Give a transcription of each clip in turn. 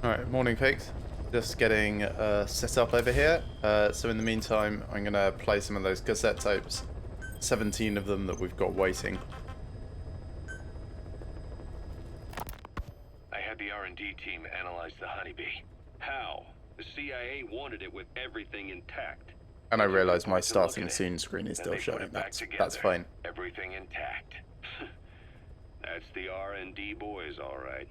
Alright, morning peeps. Just getting set up over here. So in the meantime, I'm going to play some of those cassette tapes. 17 of them that we've got waiting. I had the R&D team analyze the honeybee. How? The CIA wanted it with everything intact. And I realise my Parts to look starting at it. scene screen is Then still they put showing. it back That's together. fine. Everything intact. That's the R&D boys, all right.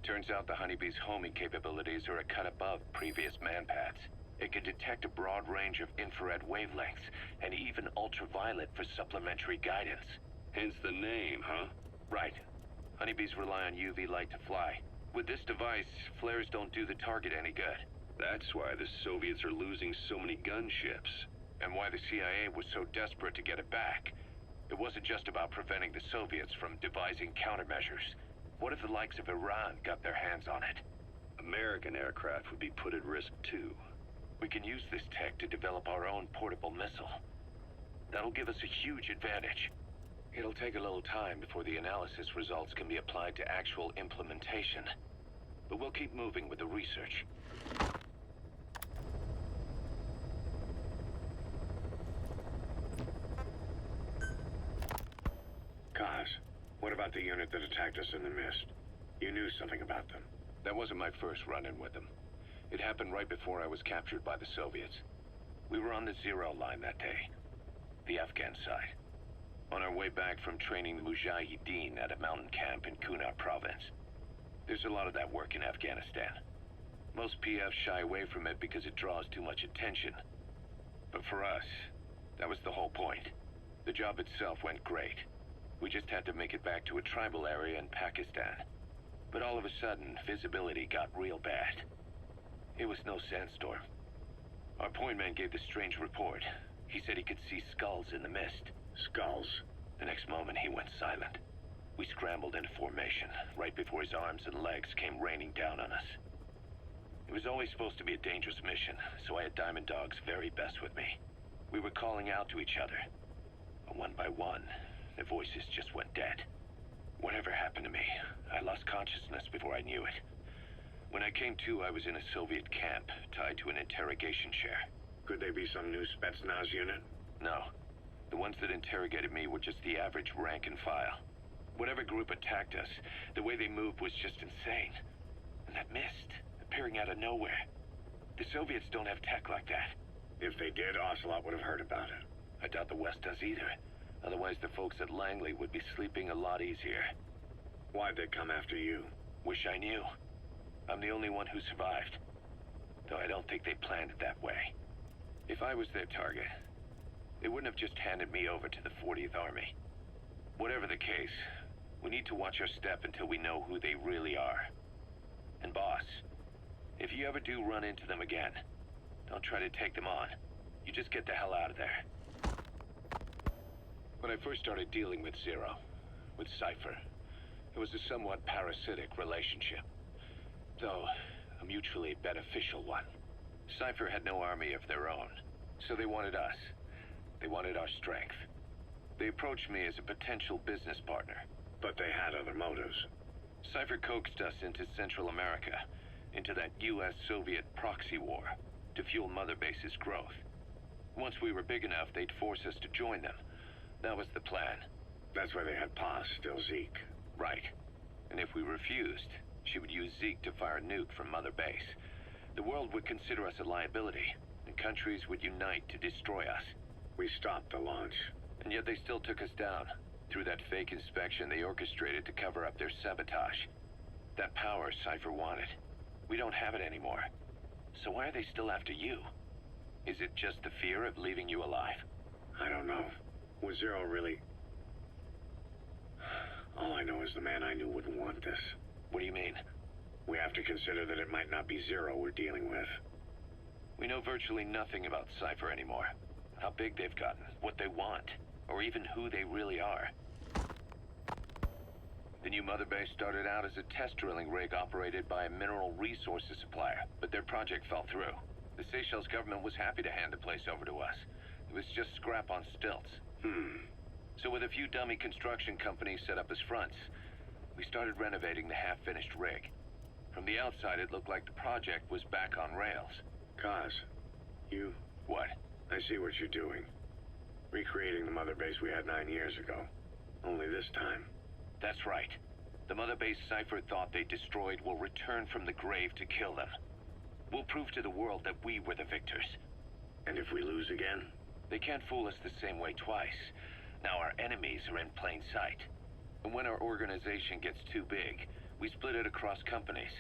Turns out the honeybee's homing capabilities are a cut above previous manpads. It can detect a broad range of infrared wavelengths and even ultraviolet for supplementary guidance. Hence the name, huh? Right. Honeybees rely on UV light to fly. With this device, flares don't do the target any good. That's why the Soviets are losing so many gunships, and why the CIA was so desperate to get it back. It wasn't just about preventing the Soviets from devising countermeasures. What if the likes of Iran got their hands on it? American aircraft would be put at risk too. We can use this tech to develop our own portable missile. That'll give us a huge advantage. It'll take a little time before the analysis results can be applied to actual implementation. But we'll keep moving with the research. Kaz, what about the unit that attacked us in the mist? You knew something about them. That wasn't my first run-in with them. It happened right before I was captured by the Soviets. We were on the zero line that day, the Afghan side. On our way back from training the Mujahideen at a mountain camp in Kunar province. There's a lot of that work in Afghanistan. Most PFs shy away from it because it draws too much attention. But for us, that was the whole point. The job itself went great. We just had to make it back to a tribal area in Pakistan. But all of a sudden, visibility got real bad. It was no sandstorm. Our point man gave this strange report. He said he could see skulls in the mist. Skulls. The next moment, he went silent. We scrambled into formation, right before his arms and legs came raining down on us. It was always supposed to be a dangerous mission, so I had Diamond Dog's very best with me. We were calling out to each other. But one by one, the voices just went dead. Whatever happened to me, I lost consciousness before I knew it. When I came to, I was in a Soviet camp, tied to an interrogation chair. Could they be some new Spetsnaz unit? No. The ones that interrogated me were just the average rank and file. Whatever group attacked us, the way they moved was just insane. And that mist, appearing out of nowhere. The Soviets don't have tech like that. If they did, Ocelot would have heard about it. I doubt the West does either. Otherwise, the folks at Langley would be sleeping a lot easier. Why'd they come after you? Wish I knew. I'm the only one who survived. Though I don't think they planned it that way. If I was their target, they wouldn't have just handed me over to the 40th Army. Whatever the case, we need to watch our step until we know who they really are. And boss, if you ever do run into them again, don't try to take them on. You just get the hell out of there. When I first started dealing with Zero, with Cypher, it was a somewhat parasitic relationship. Though, a mutually beneficial one. Cypher had no army of their own, so they wanted us. They wanted our strength. They approached me as a potential business partner. But they had other motives. Cypher coaxed us into Central America, into that US-Soviet proxy war, to fuel Mother Base's growth. Once we were big enough, they'd force us to join them. That was the plan. That's why they had Paz, still Zeke. Right. And if we refused, she would use Zeke to fire a nuke from Mother Base. The world would consider us a liability, and countries would unite to destroy us. We stopped the launch. And yet they still took us down. Through that fake inspection they orchestrated to cover up their sabotage. That power Cypher wanted. We don't have it anymore. So why are they still after you? Is it just the fear of leaving you alive? I don't know. Was Zero really... All I know is the man I knew wouldn't want this. What do you mean? We have to consider that it might not be Zero we're dealing with. We know virtually nothing about Cypher anymore. How big they've gotten, what they want, or even who they really are. The new Mother Base started out as a test drilling rig operated by a mineral resources supplier, but their project fell through. The Seychelles government was happy to hand the place over to us. It was just scrap on stilts. So with a few dummy construction companies set up as fronts, we started renovating the half-finished rig. From the outside, it looked like the project was back on rails. Kaz, you... What? I see what you're doing. Recreating the mother base we had 9 years ago. Only this time. That's right. The Mother Base Cypher thought they destroyed will return from the grave to kill them. We'll prove to the world that we were the victors. And if we lose again? They can't fool us the same way twice. Now our enemies are in plain sight. And when our organization gets too big, we split it across companies.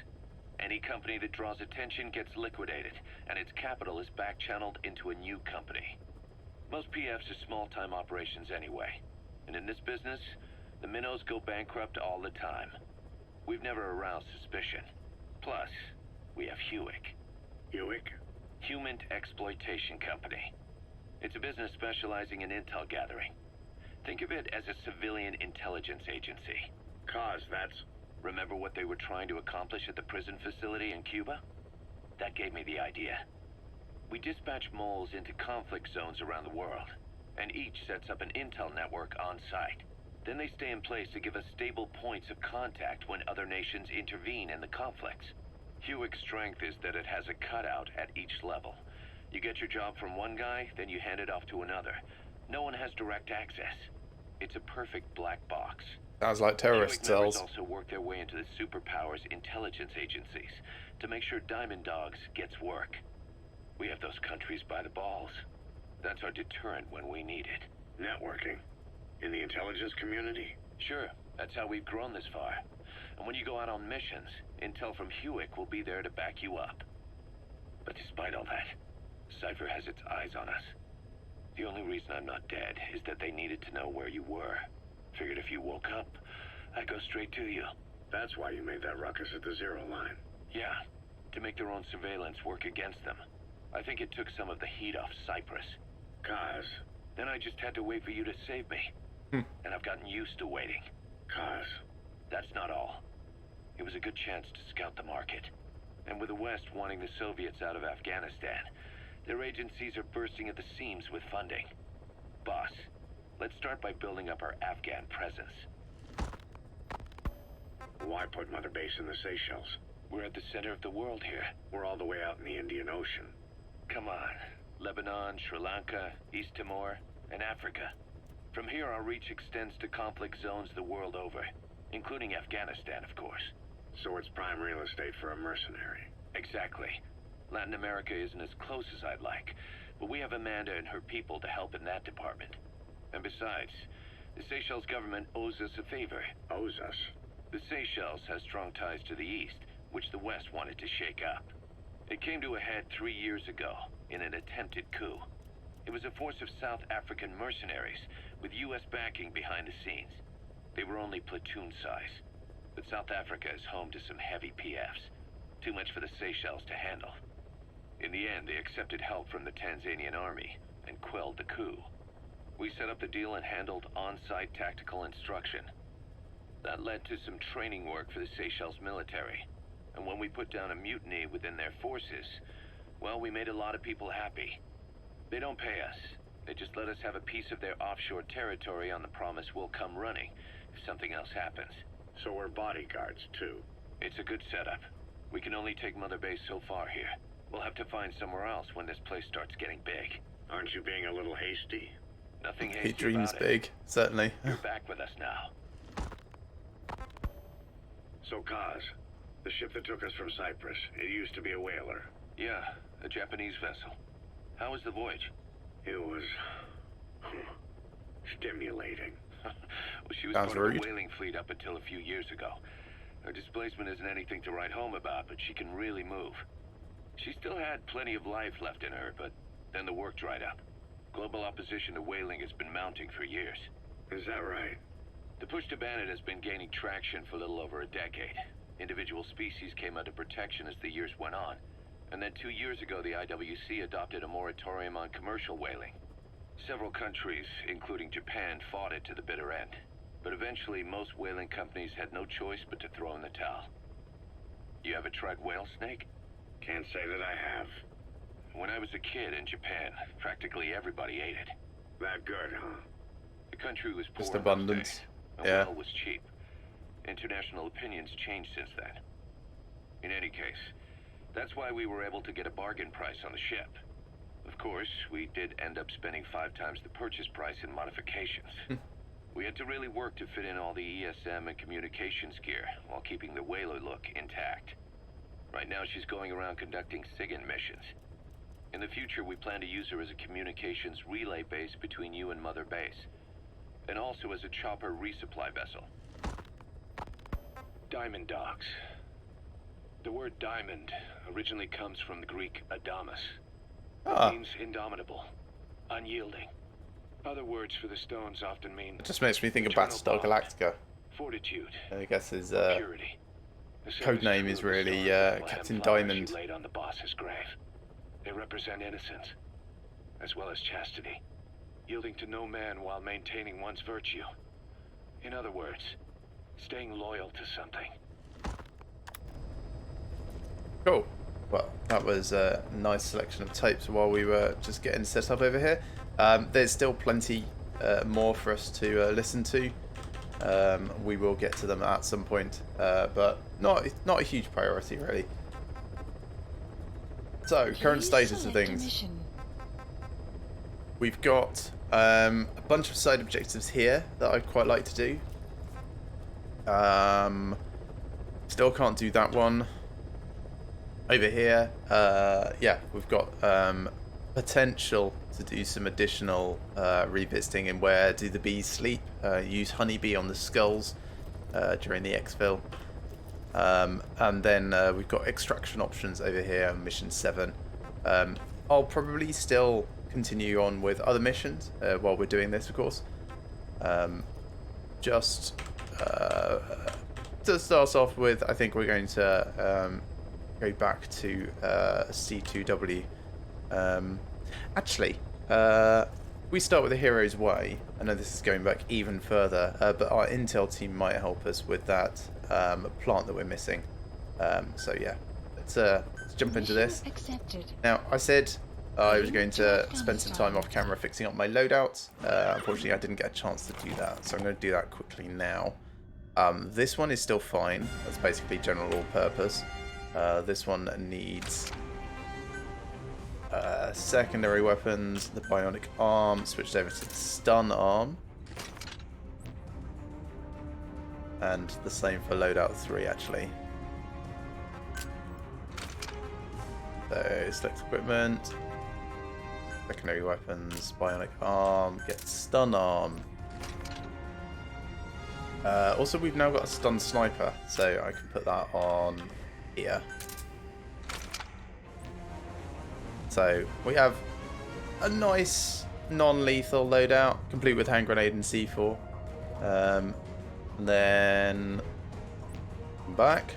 Any company that draws attention gets liquidated, and its capital is back-channeled into a new company. Most PFs are small-time operations anyway. And in this business, the minnows go bankrupt all the time. We've never aroused suspicion. Plus, we have Hewick. Hewick? Human Exploitation Company. It's a business specializing in intel gathering. Think of it as a civilian intelligence agency. Kaz, that's... Remember what they were trying to accomplish at the prison facility in Cuba? That gave me the idea. We dispatch moles into conflict zones around the world, and each sets up an intel network on site. Then they stay in place to give us stable points of contact when other nations intervene in the conflicts. Hewick's strength is that it has a cutout at each level. You get your job from one guy, then you hand it off to another. No one has direct access. It's a perfect black box. Sounds like terrorist Hewick members cells. also work their way into the superpowers intelligence agencies to make sure Diamond Dogs gets work. We have those countries by the balls. That's our deterrent when we need it. networking. In the intelligence community? Sure, that's how we've grown this far. And when you go out on missions, intel from Hewick will be there to back you up. But despite all that, Cypher has its eyes on us. The only reason I'm not dead is that they needed to know where you were. Figured if you woke up, I'd go straight to you. That's why you made that ruckus at the zero line. Yeah, to make their own surveillance work against them. I think it took some of the heat off Cyprus. Kaz. Then I just had to wait for you to save me. And I've gotten used to waiting. Kaz. That's not all. It was a good chance to scout the market. And with the West wanting the Soviets out of Afghanistan, their agencies are bursting at the seams with funding. Boss, let's start by building up our Afghan presence. Why put Mother Base in the Seychelles? We're at the center of the world here. We're all the way out in the Indian Ocean. Come on. Lebanon, Sri Lanka, East Timor, and Africa. From here, our reach extends to conflict zones the world over, including Afghanistan, of course. So it's prime real estate for a mercenary. Exactly. Latin America isn't as close as I'd like, but we have Amanda and her people to help in that department. And besides, the Seychelles government owes us a favor. Owes us? The Seychelles has strong ties to the east, which the West wanted to shake up. It came to a head 3 years ago, in an attempted coup. It was a force of South African mercenaries, with U.S. backing behind the scenes. They were only platoon size, but South Africa is home to some heavy PFs. Too much for the Seychelles to handle. In the end, they accepted help from the Tanzanian army, and quelled the coup. We set up the deal and handled on-site tactical instruction. That led to some training work for the Seychelles military. And when we put down a mutiny within their forces, well, we made a lot of people happy. They don't pay us. They just let us have a piece of their offshore territory on the promise we'll come running if something else happens. So we're bodyguards, too. It's a good setup. We can only take Mother Base so far here. We'll have to find somewhere else when this place starts getting big. Aren't you being a little hasty? Nothing hasty He dreams about it. big, certainly. You're back with us now. So, Kaz, the ship that took us from Cyprus, it used to be a whaler. Yeah, a Japanese vessel. How was the voyage? It was... stimulating. Well, she was Sounds part of rude. the whaling fleet up until a few years ago. Her displacement isn't anything to write home about, but she can really move. She still had plenty of life left in her, but then the work dried up. Global opposition to whaling has been mounting for years. Is that right? The push to ban it has been gaining traction for a little over a decade. Individual species came under protection as the years went on. And then 2 years ago, the IWC adopted a moratorium on commercial whaling. Several countries, including Japan, fought it to the bitter end. But eventually, most whaling companies had no choice but to throw in the towel. You ever tried whale snake? Can't say that I have. When I was a kid in Japan, practically everybody ate it. That good, huh? The country was poor Just in those abundance. days, and Yeah. whale was cheap. International opinions changed since then. In any case, that's why we were able to get a bargain price on the ship. Of course, we did end up spending 5 times the purchase price in modifications. We had to really work to fit in all the ESM and communications gear while keeping the whaler look intact. Right now she's going around conducting SIGINT missions. In the future, we plan to use her as a communications relay base between you and Mother Base, and also as a chopper resupply vessel. Diamond docks. The word diamond originally comes from the Greek adamas. It means indomitable, unyielding. Other words for the stones often mean It just makes me think of Battlestar Galactica. fortitude, I guess his purity. The same code name true is of the really stars that Captain flowers Diamond. she laid on the boss's grave. They represent innocence, as well as chastity, yielding to no man while maintaining one's virtue. In other words, staying loyal to something. Cool. Well, that was a nice selection of tapes while we were just getting set up over here. There's still plenty more for us to listen to. We will get to them at some point, but not a huge priority really. So, current status of things. We've got a bunch of side objectives here that I'd quite like to do. Still can't do that one. Over here, yeah, we've got potential to do some additional revisiting in where do the bees sleep. Use honeybee on the skulls during the exfil. And then we've got extraction options over here on mission 7. I'll probably still continue on with other missions while we're doing this, of course. Just to start off with, I think we're going to go back to C2W. Actually, we start with the Hero's Way. I know this is going back even further, but our intel team might help us with that plant that we're missing. So yeah, let's jump into this. Now, I said I was going to spend some time off camera fixing up my loadouts. Unfortunately, I didn't get a chance to do that, so I'm going to do that quickly now. This one is still fine. That's basically general all-purpose. This one needs secondary weapons, the bionic arm, switched over to the stun arm. And the same for loadout 3 actually. So select equipment, secondary weapons, bionic arm, get stun arm. Also, we've now got a stun sniper, so I can put that on here. So we have a nice non-lethal loadout, complete with hand grenade and C4. And then back,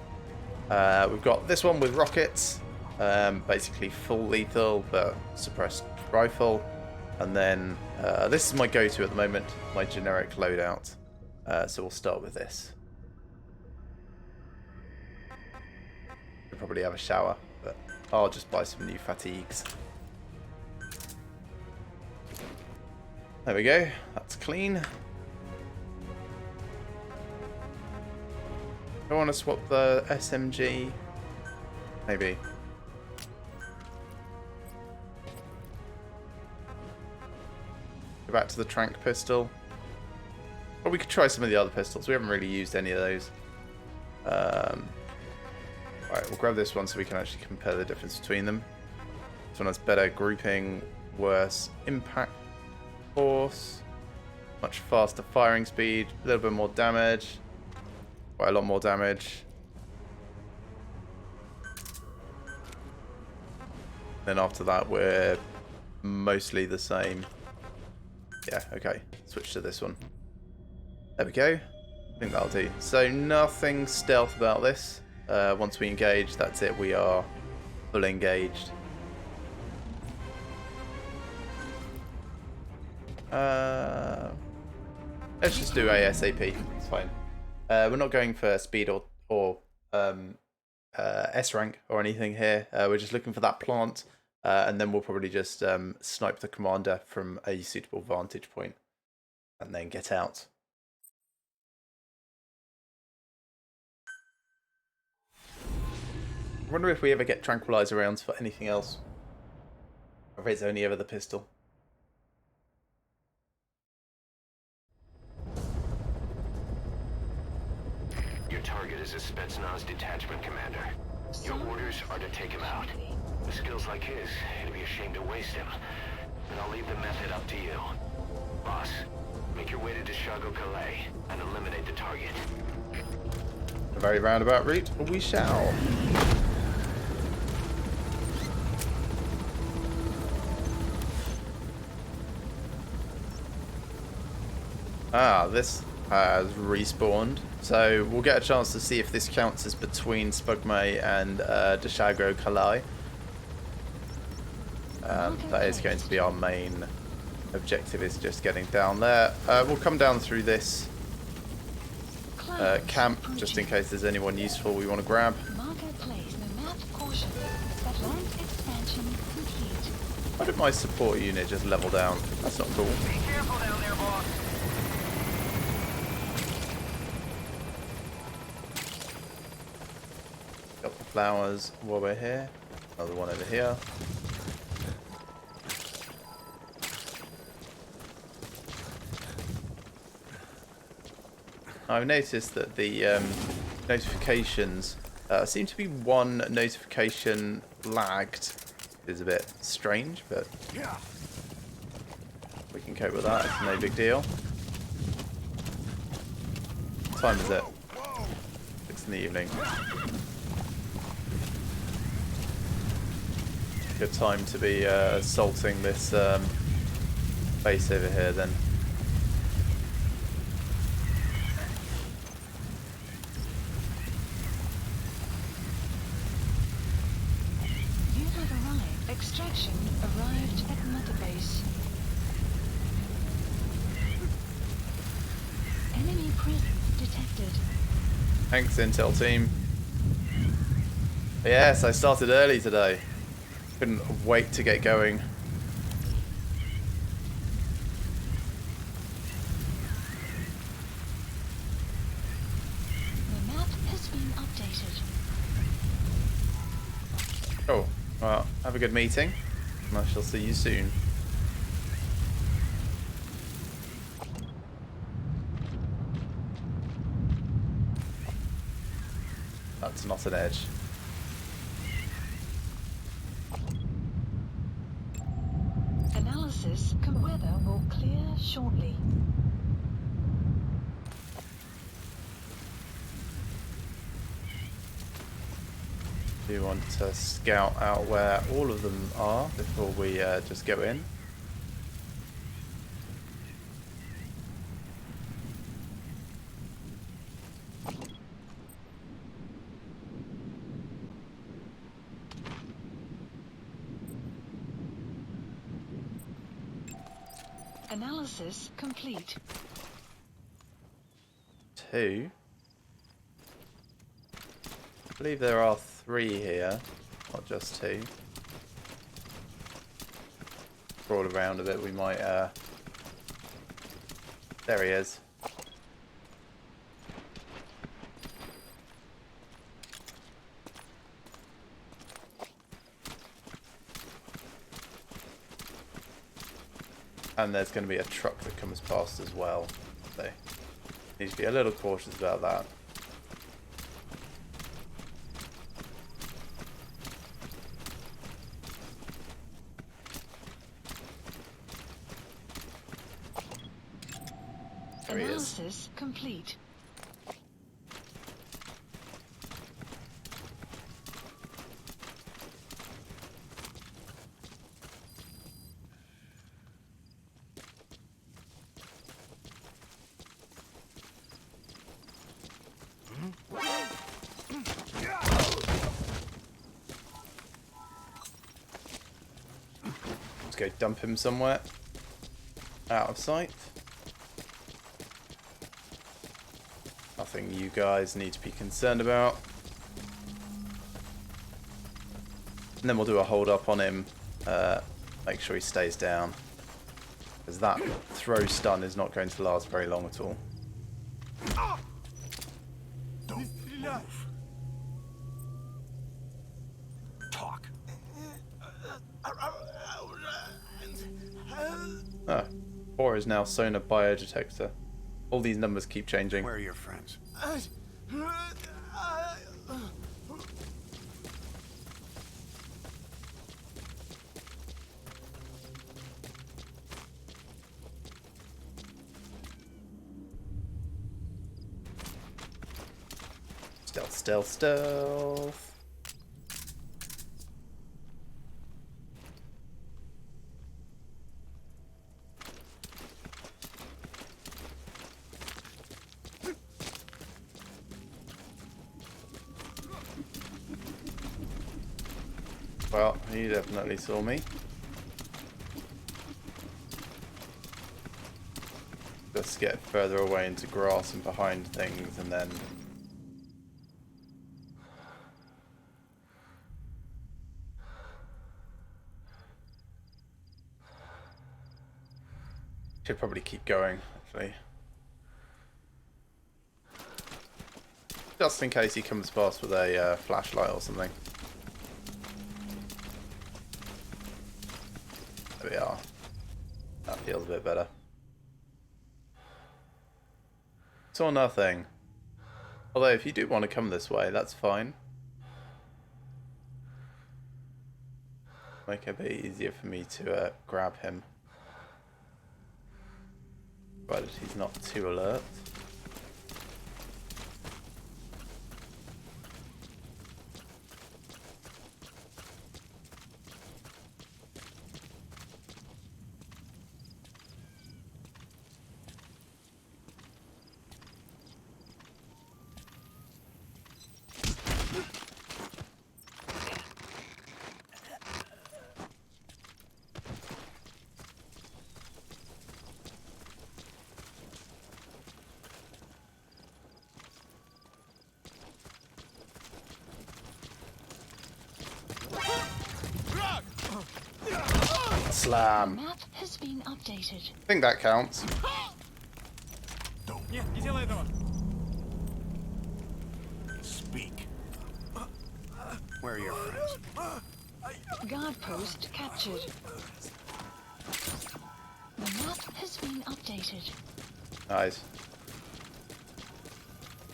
we've got this one with rockets, basically full lethal but suppressed rifle. And then this is my go-to at the moment, my generic loadout. So we'll start with this. I'll probably have a shower, but I'll just buy some new fatigues. There we go, that's clean. I want to swap the SMG, maybe. Go back to the tranq pistol. Or we could try some of the other pistols. We haven't really used any of those. Alright, we'll grab this one so we can actually compare the difference between them. This one has better grouping, worse impact force, much faster firing speed, a little bit more damage, quite a lot more damage. Then after that we're mostly the same. Yeah, okay. Switch to this one. There we go. I think that'll do. So nothing stealth about this. Once we engage, that's it. We are full engaged. Let's just do ASAP. It's fine. We're not going for speed or S rank or anything here. We're just looking for that plant, and then we'll probably just snipe the commander from a suitable vantage point, and then get out. I wonder if we ever get tranquilizer rounds for anything else. Or if it's only ever the pistol. Your target is a Spetsnaz detachment commander. Your orders are to take him out. With skills like his, it'd be a shame to waste him. But I'll leave the method up to you. Boss, make your way to Deshago Calais and eliminate the target. A very roundabout route, but we shall. Ah, this has respawned. So we'll get a chance to see if this counts as between Spugmay and Deshago Calais. That is going to be our main objective, is just getting down there. We'll come down through this camp, just in case there's anyone useful we want to grab. Why did my support unit just level down? That's not cool. Be careful down there, boss. Got the flowers while we're here. Another one over here. I've noticed that the notifications seem to be one notification lagged. It's a bit strange, but we can cope with that. It's no big deal. What time is it? 6 in the evening. Good time to be assaulting this base over here then. Extraction arrived at Mother Base. Enemy presence detected. Thanks, Intel team. Yes, I started early today. Couldn't wait to get going. The map has been updated. Cool. Well, have a good meeting, and I shall see you soon. That's not an edge. Analysis. Weather will clear shortly. Do you want to scout out where all of them are before we just go in? Analysis complete. 2. I believe there are 3 here, not just 2. Crawl around a bit, we might there he is. And there's going to be a truck that comes past as well, so need to be a little cautious about that. There he is. Analysis complete. Let's go dump him somewhere out of sight. Nothing you guys need to be concerned about. And then we'll do a hold up on him, make sure he stays down, because that throw stun is not going to last very long at all. Ah, 4 is now sonar biodetector. All these numbers keep changing. Where are your friends? Stealth, stealth, stealth. Well, he definitely saw me. Just get further away into grass and behind things, and then should probably keep going, actually. Just in case he comes past with a flashlight or something. There we are. That feels a bit better. Saw nothing. Although if you do want to come this way, that's fine. Make it a bit easier for me to grab him. Provided he's not too alert. Slam. Map has been updated. I think that counts. Speak. Where are your friends? Guard post captured. The map has been updated. Nice.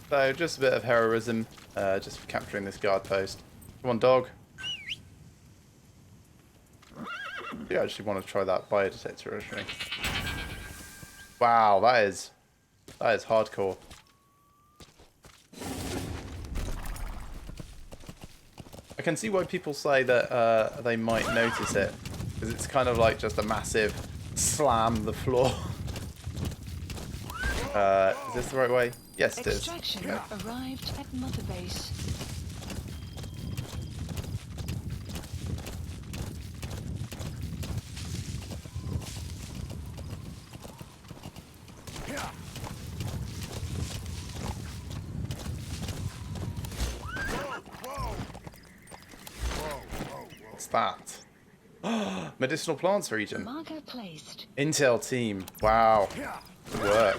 So just a bit of heroism, just for capturing this guard post. Come on, dog. I actually want to try that biodetector actually. Wow, that is hardcore. I can see why people say that they might notice it, because it's kind of like just a massive slam the floor. Is this the right way? Yes, it is. Extraction Yeah. arrived at Mother Base. What's that? Medicinal plants region. Marker placed. Intel team. Wow. Good work.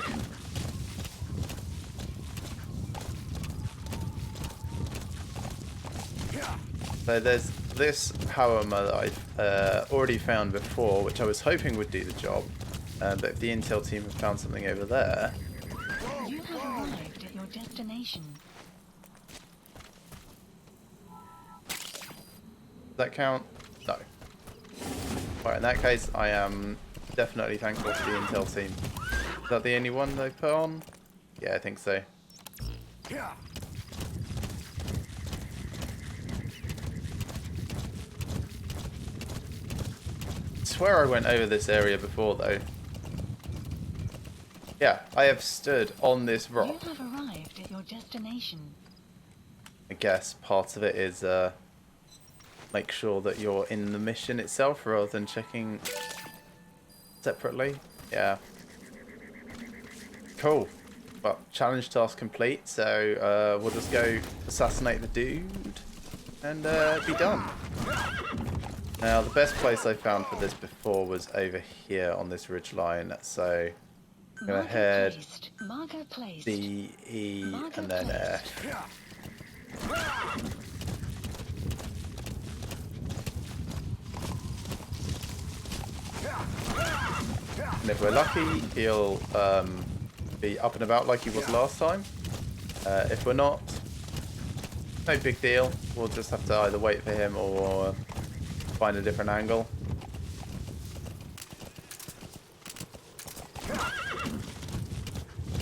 So there's this power armor that I've already found before, which I was hoping would do the job. But if the Intel team have found something over there... You have arrived at your destination. Does that count? No. Right, in that case, I am definitely thankful to the Intel team. Is that the only one they put on? Yeah, I think so. I swear I went over this area before, though. Yeah, I have stood on this rock. You have arrived at your destination. I guess part of it is make sure that you're in the mission itself rather than checking separately. Yeah. Cool. Well, challenge task complete, so we'll just go assassinate the dude and be done. Now, the best place I found for this before was over here on this ridge line, so I'm going to head Marker placed. D, E, Marker and then placed. F. And if we're lucky, he'll be up and about like he was last time. If we're not, no big deal. We'll just have to either wait for him or find a different angle.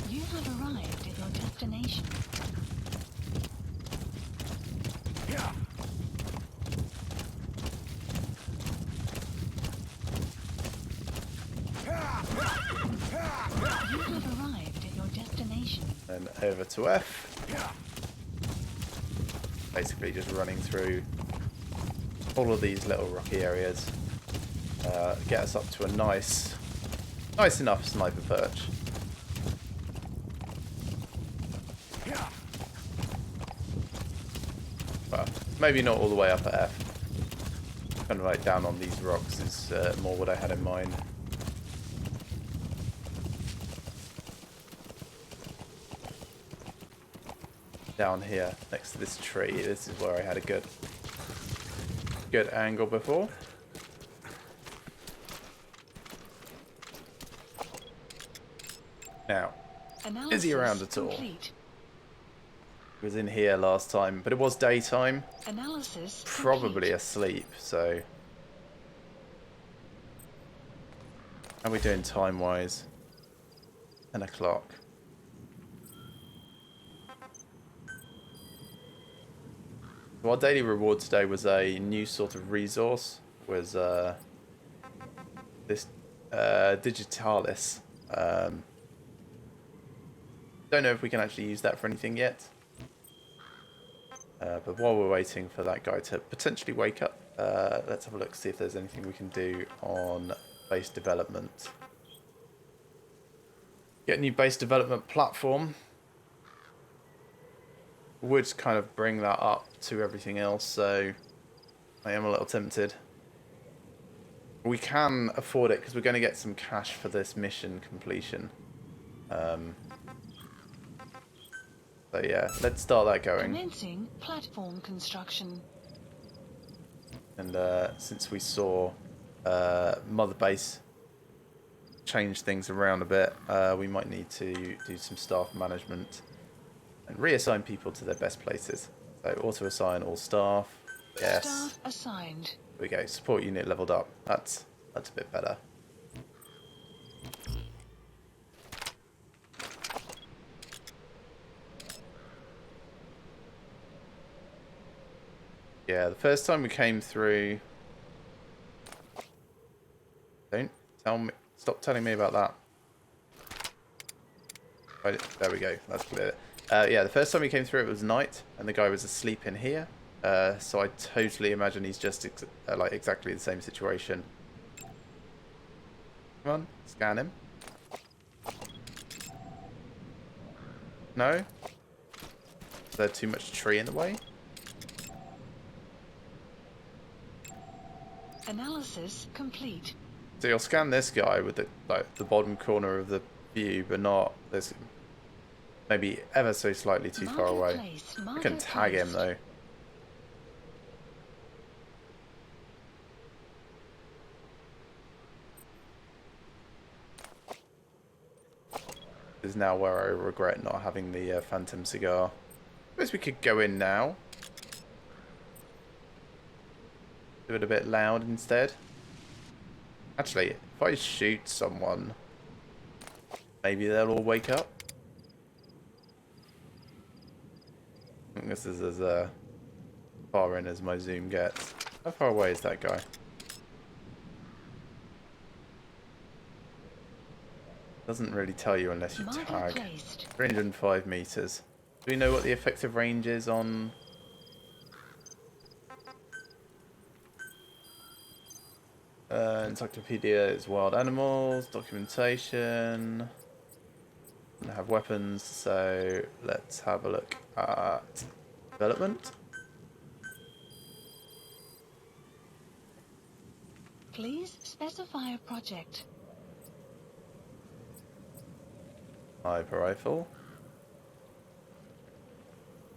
You have arrived at your destination. You have arrived at your destination. Then over to F. Basically just running through all of these little rocky areas. Get us up to a nice enough sniper perch. Well, maybe not all the way up at F. Kind of like down on these rocks is more what I had in mind. Down here next to this tree, this is where I had a good angle before. Now, is he around at all? Complete. He was in here last time, but it was daytime. Analysis Probably complete. asleep, so... How are we doing time-wise? 10 o'clock. So our daily reward today was a new sort of resource. Was this Digitalis. Don't know if we can actually use that for anything yet. But while we're waiting for that guy to potentially wake up, let's have a look, see if there's anything we can do on base development. Get a new base development platform. Would kind of bring that up to everything else, so I am a little tempted. We can afford it because we're going to get some cash for this mission completion. So yeah, let's start that going. Commencing platform construction. And since we saw Mother Base change things around a bit, we might need to do some staff management and reassign people to their best places. So auto-assign all staff. Yes. Staff assigned. There we go. Support unit leveled up. That's a bit better. Yeah, the first time we came through... Don't tell me... Stop telling me about that. Right, there we go. That's clear. Yeah, the first time we came through it was night, and the guy was asleep in here. So I totally imagine he's just like exactly the same situation. Come on, scan him. No? Is there too much tree in the way? Analysis complete. So you'll scan this guy with the bottom corner of the view, but not this. Maybe ever so slightly too far away. Placed. I can tag him though. This is now where I regret not having the Phantom cigar. I suppose we could go in now. Do it a bit loud instead. Actually, if I shoot someone, maybe they'll all wake up. I think this is as far in as my zoom gets. How far away is that guy? Doesn't really tell you unless you Marker tag. placed. 305 meters. Do we know what the effective range is on... encyclopedia is wild animals, documentation, and have weapons, so let's have a look at development. Please specify a project. Sniper rifle.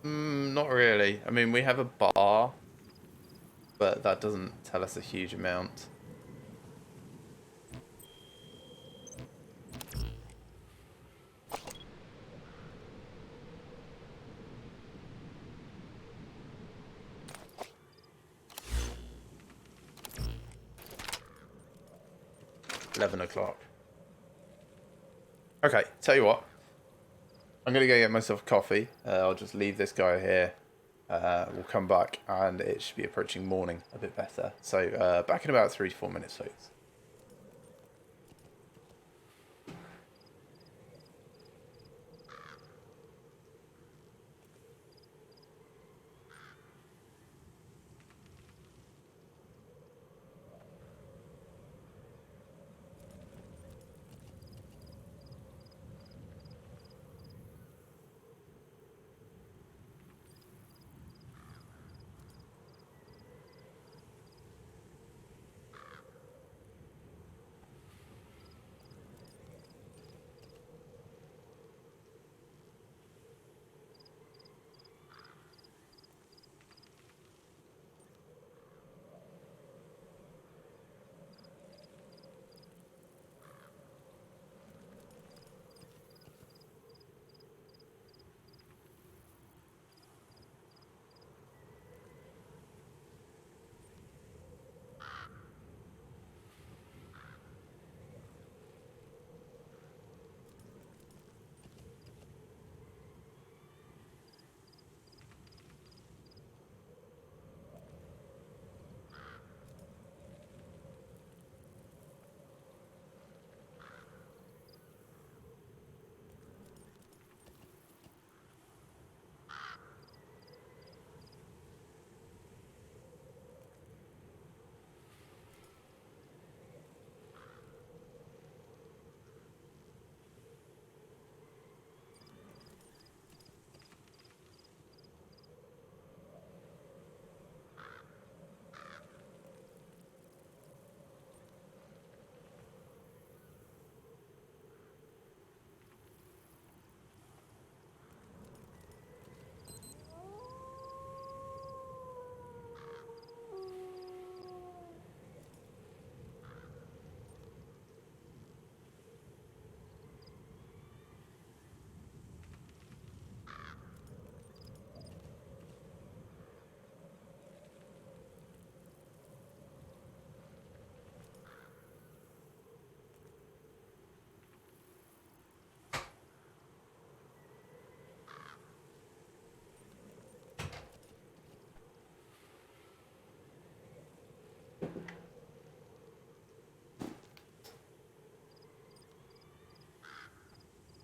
Not really. I mean, we have a bar, but that doesn't tell us a huge amount. 11 o'clock. Okay, tell you what. I'm going to go get myself a coffee. I'll just leave this guy here. We'll come back and it should be approaching morning a bit better. So back in about 3 to 4 minutes, folks.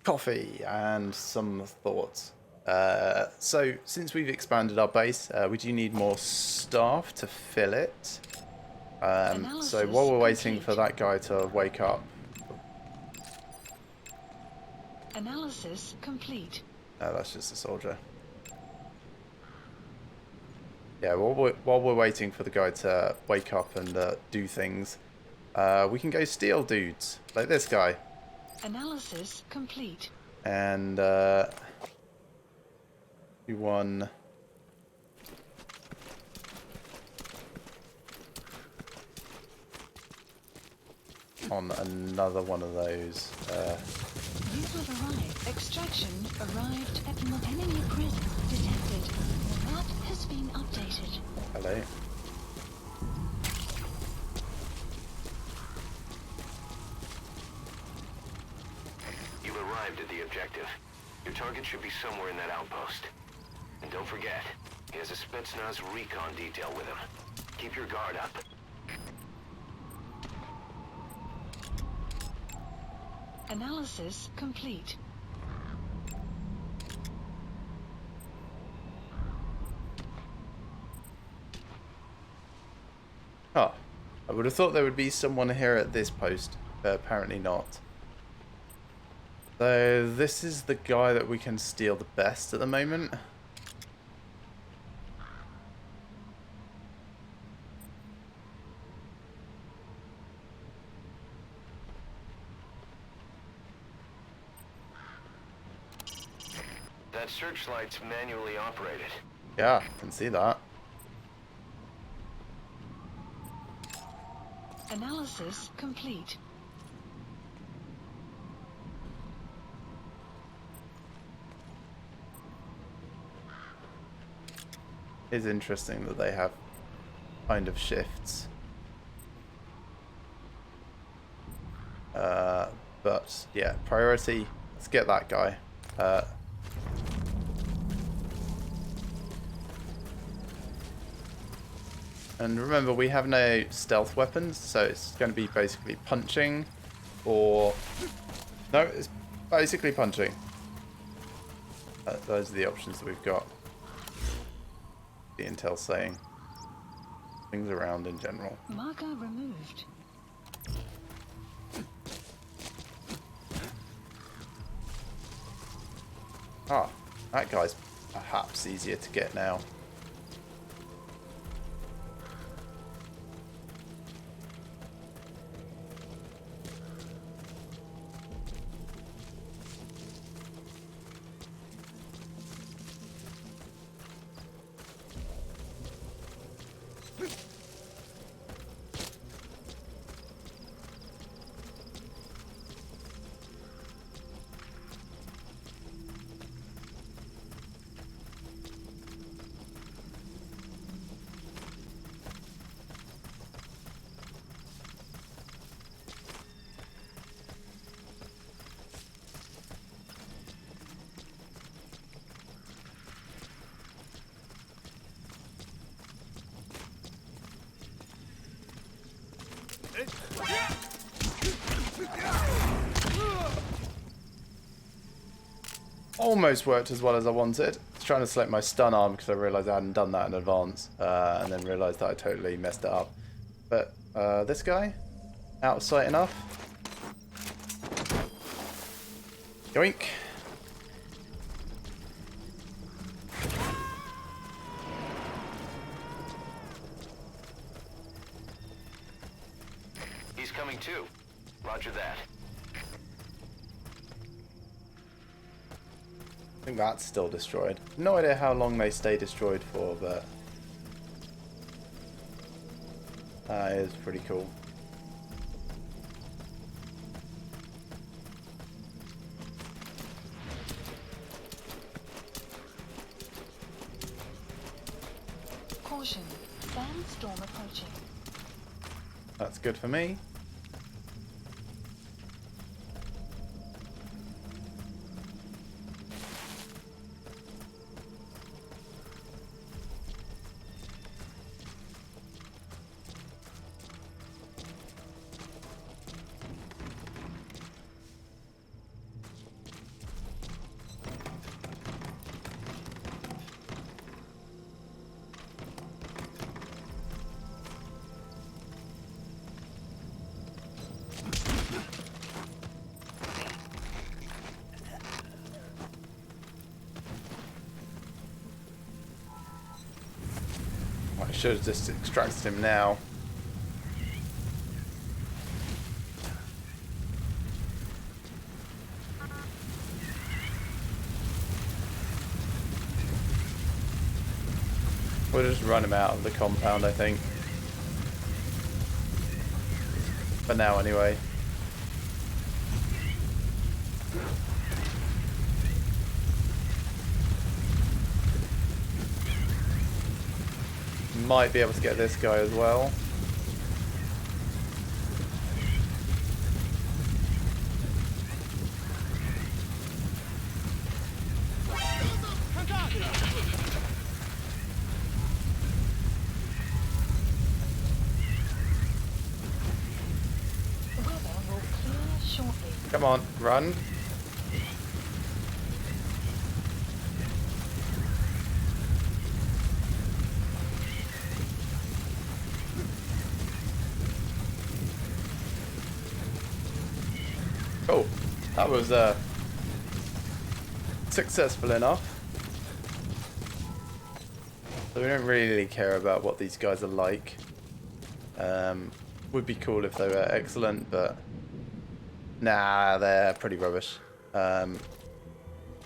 Coffee and some thoughts. So, since we've expanded our base, we do need more staff to fill it. So while we're waiting for that guy to wake up... Analysis complete. No, that's just a soldier. Yeah, while we're waiting for the guy to wake up and do things, we can go steal dudes, like this guy. Analysis complete. And we won on another one of those. You have arrived. Extraction arrived at enemy presence detected. That has been updated. Hello. At the objective. Your target should be somewhere in that outpost. And don't forget, he has a Spetsnaz recon detail with him. Keep your guard up. Analysis complete. Oh, I would have thought there would be someone here at this post, but apparently not. So this is the guy that we can steal the best at the moment. That searchlight's manually operated. Yeah, I can see that. Analysis complete. It's interesting that they have kind of shifts. Just, yeah, priority. Let's get that guy. And remember, we have no stealth weapons, so it's going to be basically punching or... No, it's basically punching. Those are the options that we've got. The intel saying. Things around in general. Marker removed. Ah, that guy's perhaps easier to get now. Almost worked as well as I wanted. I was trying to select my stun arm because I realised I hadn't done that in advance, and then realised that I totally messed it up. But this guy, out of sight enough. Yoink. He's coming too. Roger that. I think that's still destroyed. No idea how long they stay destroyed for, but that is pretty cool. Caution. Sandstorm approaching. That's good for me. I should have just extracted him now. We'll just run him out of the compound, I think. For now, anyway. Might be able to get this guy as well. The weather will clear shortly. Come on, run. Oh, that was successful enough. So we don't really care about what these guys are like. Would be cool if they were excellent, but nah, they're pretty rubbish. But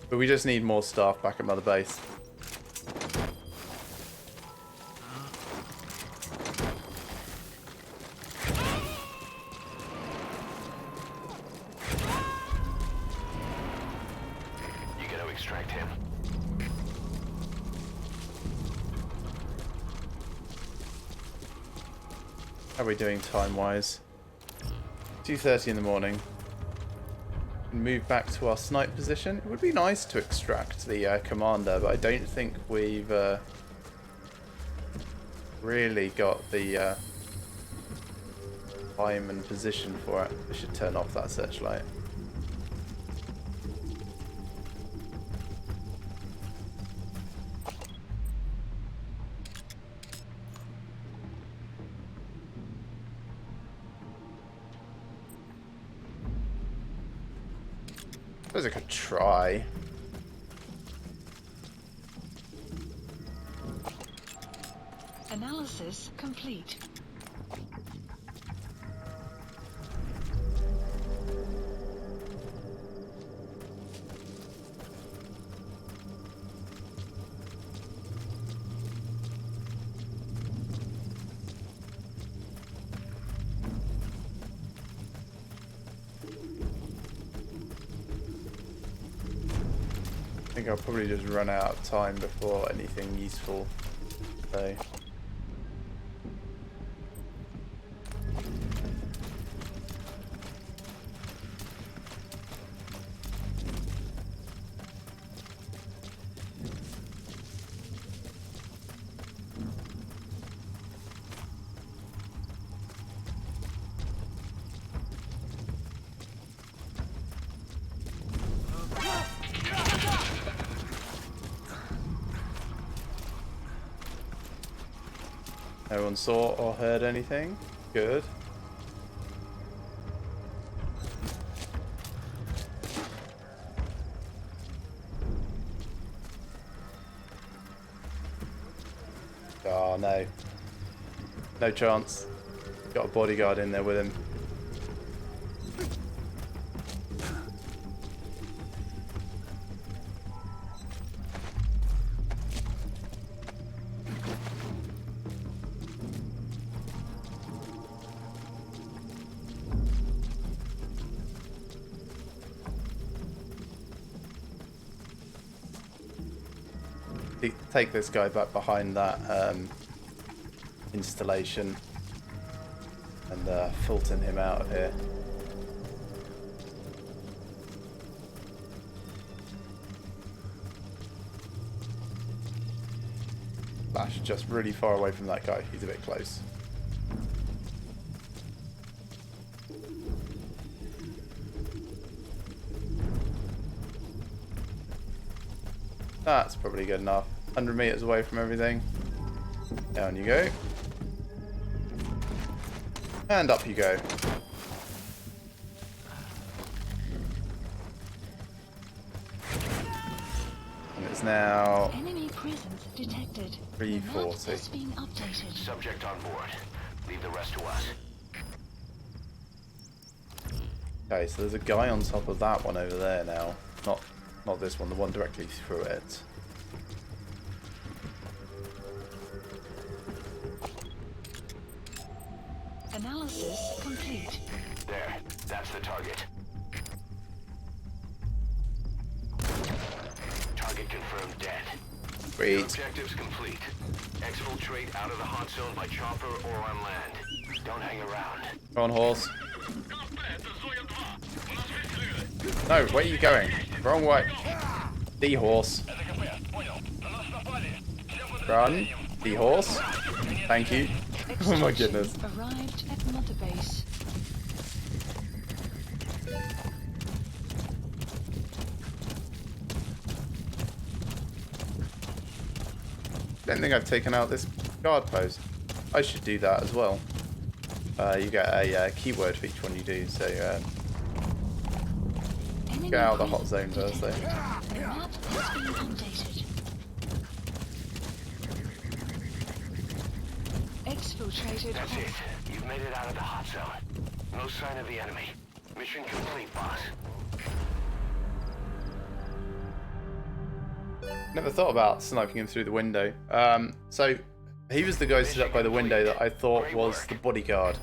we just need more staff back at Mother Base. Extract him. How are we doing time-wise? 2:30 in the morning. move back to our snipe position. It would be nice to extract the commander, but I don't think we've really got the time and position for it. I should turn off that searchlight. I suppose I could try. Analysis complete. I think I'll probably just run out of time before anything useful. So. No one saw or heard anything. Good. Oh no. No chance. Got a bodyguard in there with him. Take this guy back behind that installation and Fulton him out of here. Flash just really far away from that guy. He's a bit close. That's probably good enough. 100 meters away from everything. Down you go. And up you go. And it's now Enemy presence detected. 340. Has been updated. Subject on board. Leave the rest to us. Okay, so there's a guy on top of that one over there now. Not this one, the one directly through it. Analysis complete. There. That's the target. Target confirmed dead. Sweet. Objectives complete. Exfiltrate out of the hot zone by chopper or on land. Don't hang around. Go on, horse. No, where are you going? Wrong way. The horse. Run. The horse. Thank you. Oh my goodness. Arrived at Mother Base. Don't think I've taken out this guard post. I should do that as well. You get a keyword for each one you do, so get out of the hot zone first though. The map has been updated. Exfiltrated. That's it. You've made it out of the hot zone. No sign of the enemy. Mission complete, boss. Never thought about sniping him through the window. So he was the guy stood up by the window that I thought was the bodyguard.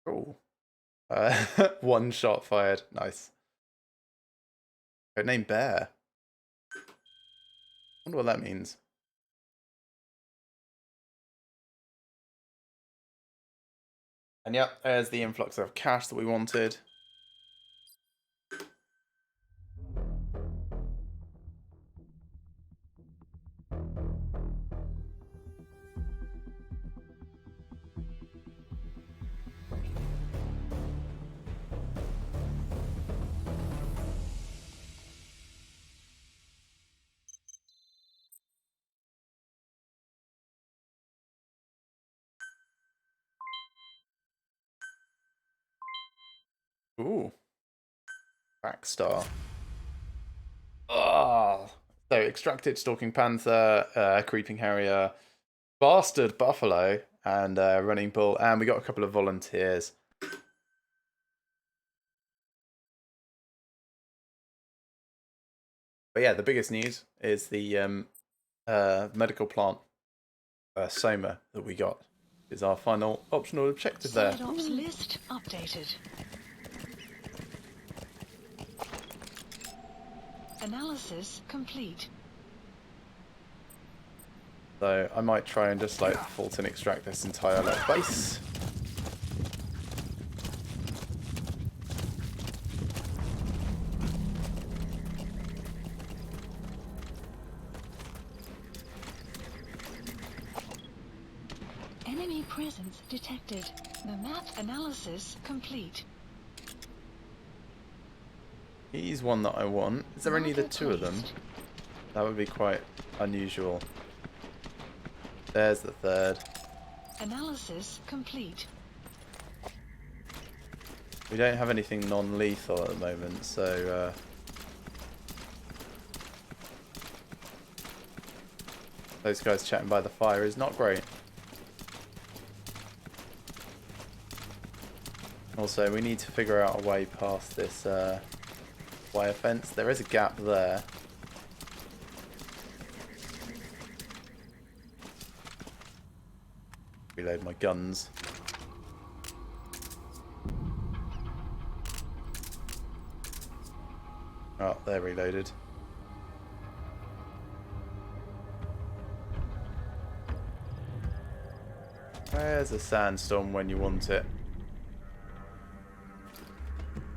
Cool. One shot fired. Nice. Code name Bear. Wonder what that means. And yep, there's the influx of cash that we wanted. Ooh. Backstar. Oh. So, extracted Stalking Panther, Creeping Harrier, Bastard Buffalo, and Running Bull. And we got a couple of volunteers. But yeah, the biggest news is the medical plant, Soma, that we got. Is our final optional objective there. Side ops list updated. Analysis complete. So I might try and just like Fulton extract this entire like base. Enemy presence detected. The map analysis complete. He's one that I want. Is there only the Marker two of them? placed. That would be quite unusual. There's the third. Analysis complete. We don't have anything non-lethal at the moment, so those guys chatting by the fire is not great. Also, we need to figure out a way past this wire fence. There is a gap there. Reload my guns. Oh, they're reloaded. Where's a sandstorm when you want it?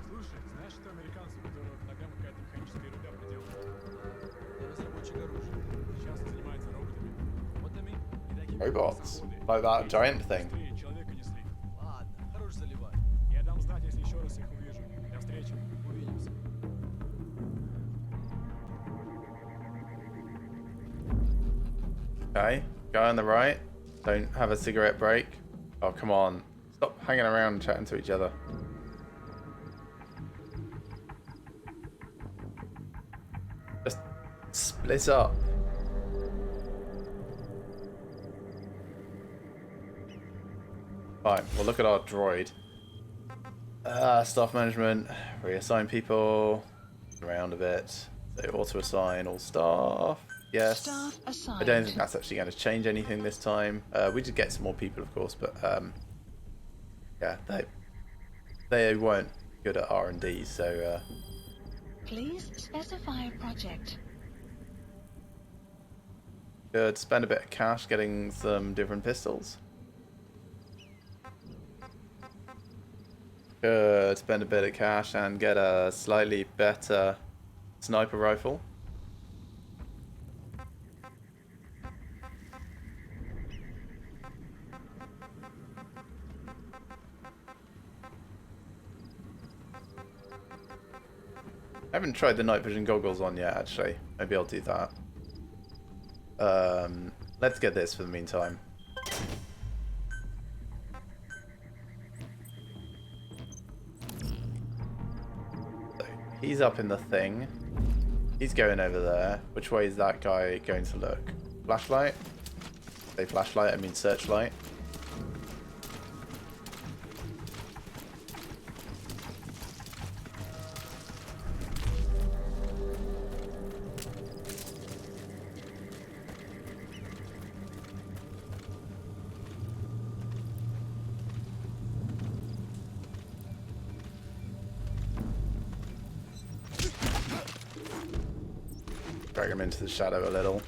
Слушай, знаешь, что американцы, у которых к ногам какая-то механическая ерунда приделана? Разработчик оружия. Сейчас он занимается роботами. Роботами и такими Robots. заводы. Like that giant thing. Быстрее человека несли. Ладно, хорош заливать. Я дам знать, если еще раз их увижу. До встречи. Увидимся. Okay, guy on the right. Don't have a cigarette break. Oh, come on. Stop hanging around and chatting to each other. Just split up. Fine, well look at our droid. Staff management, reassign people, around a bit. So auto-assign all staff. Yes. Staff assigned. I don't think that's actually going to change anything this time. We did get some more people, of course, but yeah, they weren't good at R&D, so Please specify a project. could spend a bit of cash getting some different pistols. Could spend a bit of cash and get a slightly better sniper rifle. I haven't tried the night vision goggles on yet, actually. Maybe I'll do that. Let's get this for the meantime. So, he's up in the thing. He's going over there. Which way is that guy going to look? Flashlight? Say flashlight, I mean searchlight. Drag him into the shadow a little.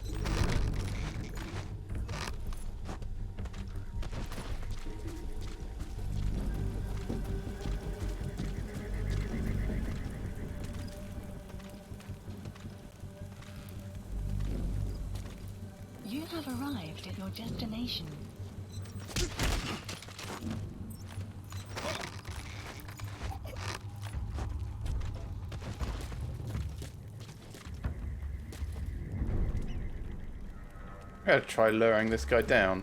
have arrived at your destination. I'm gonna try lowering this guy down.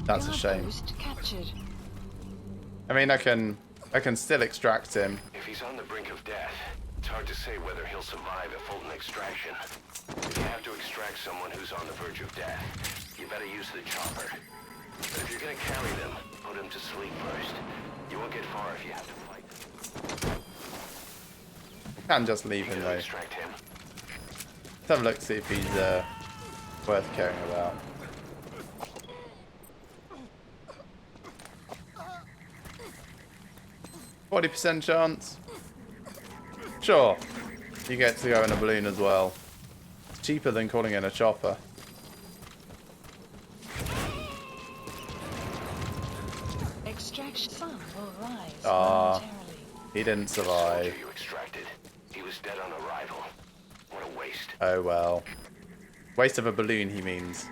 That's a shame. Post captured. I mean, I can still extract him. If he's on the brink of death, it's hard to say whether he'll survive a Fulton extraction. If you have to extract someone who's on the verge of death, you better use the chopper. But if you're gonna carry them, put them to sleep first. You won't get far if you have to fight. Can just leave You him can though. extract him. Let's have a look, see if he's worth caring about. %40 chance. Sure. You get to go in a balloon as well. It's cheaper than calling in a chopper. Extraction sun will rise Ah. momentarily. He didn't Soldier survive. you extracted. He was dead on arrival. What a waste. Oh well. Waste of a balloon, he means.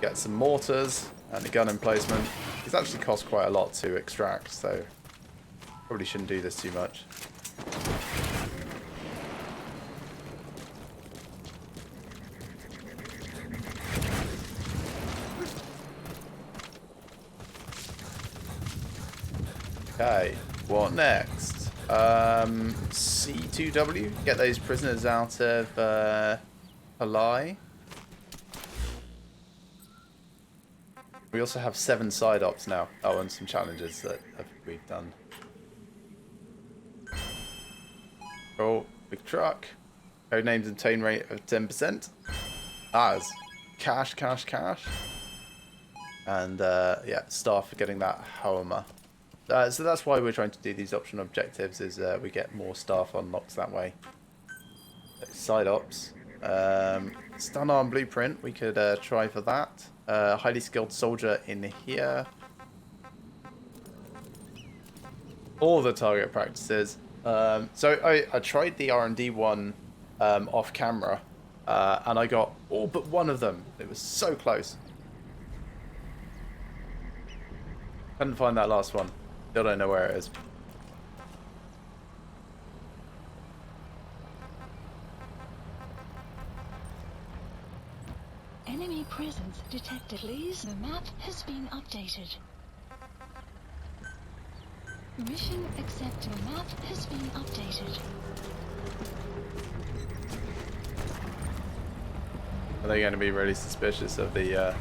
Get some mortars and a gun emplacement. These actually cost quite a lot to extract, so probably shouldn't do this too much. Okay, what next? C2W, get those prisoners out of Halai. We also have 7 side ops now. Oh, and some challenges that we've done. Oh, big truck. Code names and tone rate of 10%. As cash, cash, cash. And yeah, staff for getting that Homer. So that's why we're trying to do these optional objectives, is we get more staff unlocks that way. Side ops. Stun arm blueprint, we could try for that. Highly skilled soldier in here. All the target practices. So I tried the R&D one off camera, and I got all but one of them. It was so close. Couldn't find that last one. Still don't know where it is. Enemy presence detected. Please, the map has been updated. Mission accepted. The map has been updated. Are they going to be really suspicious of the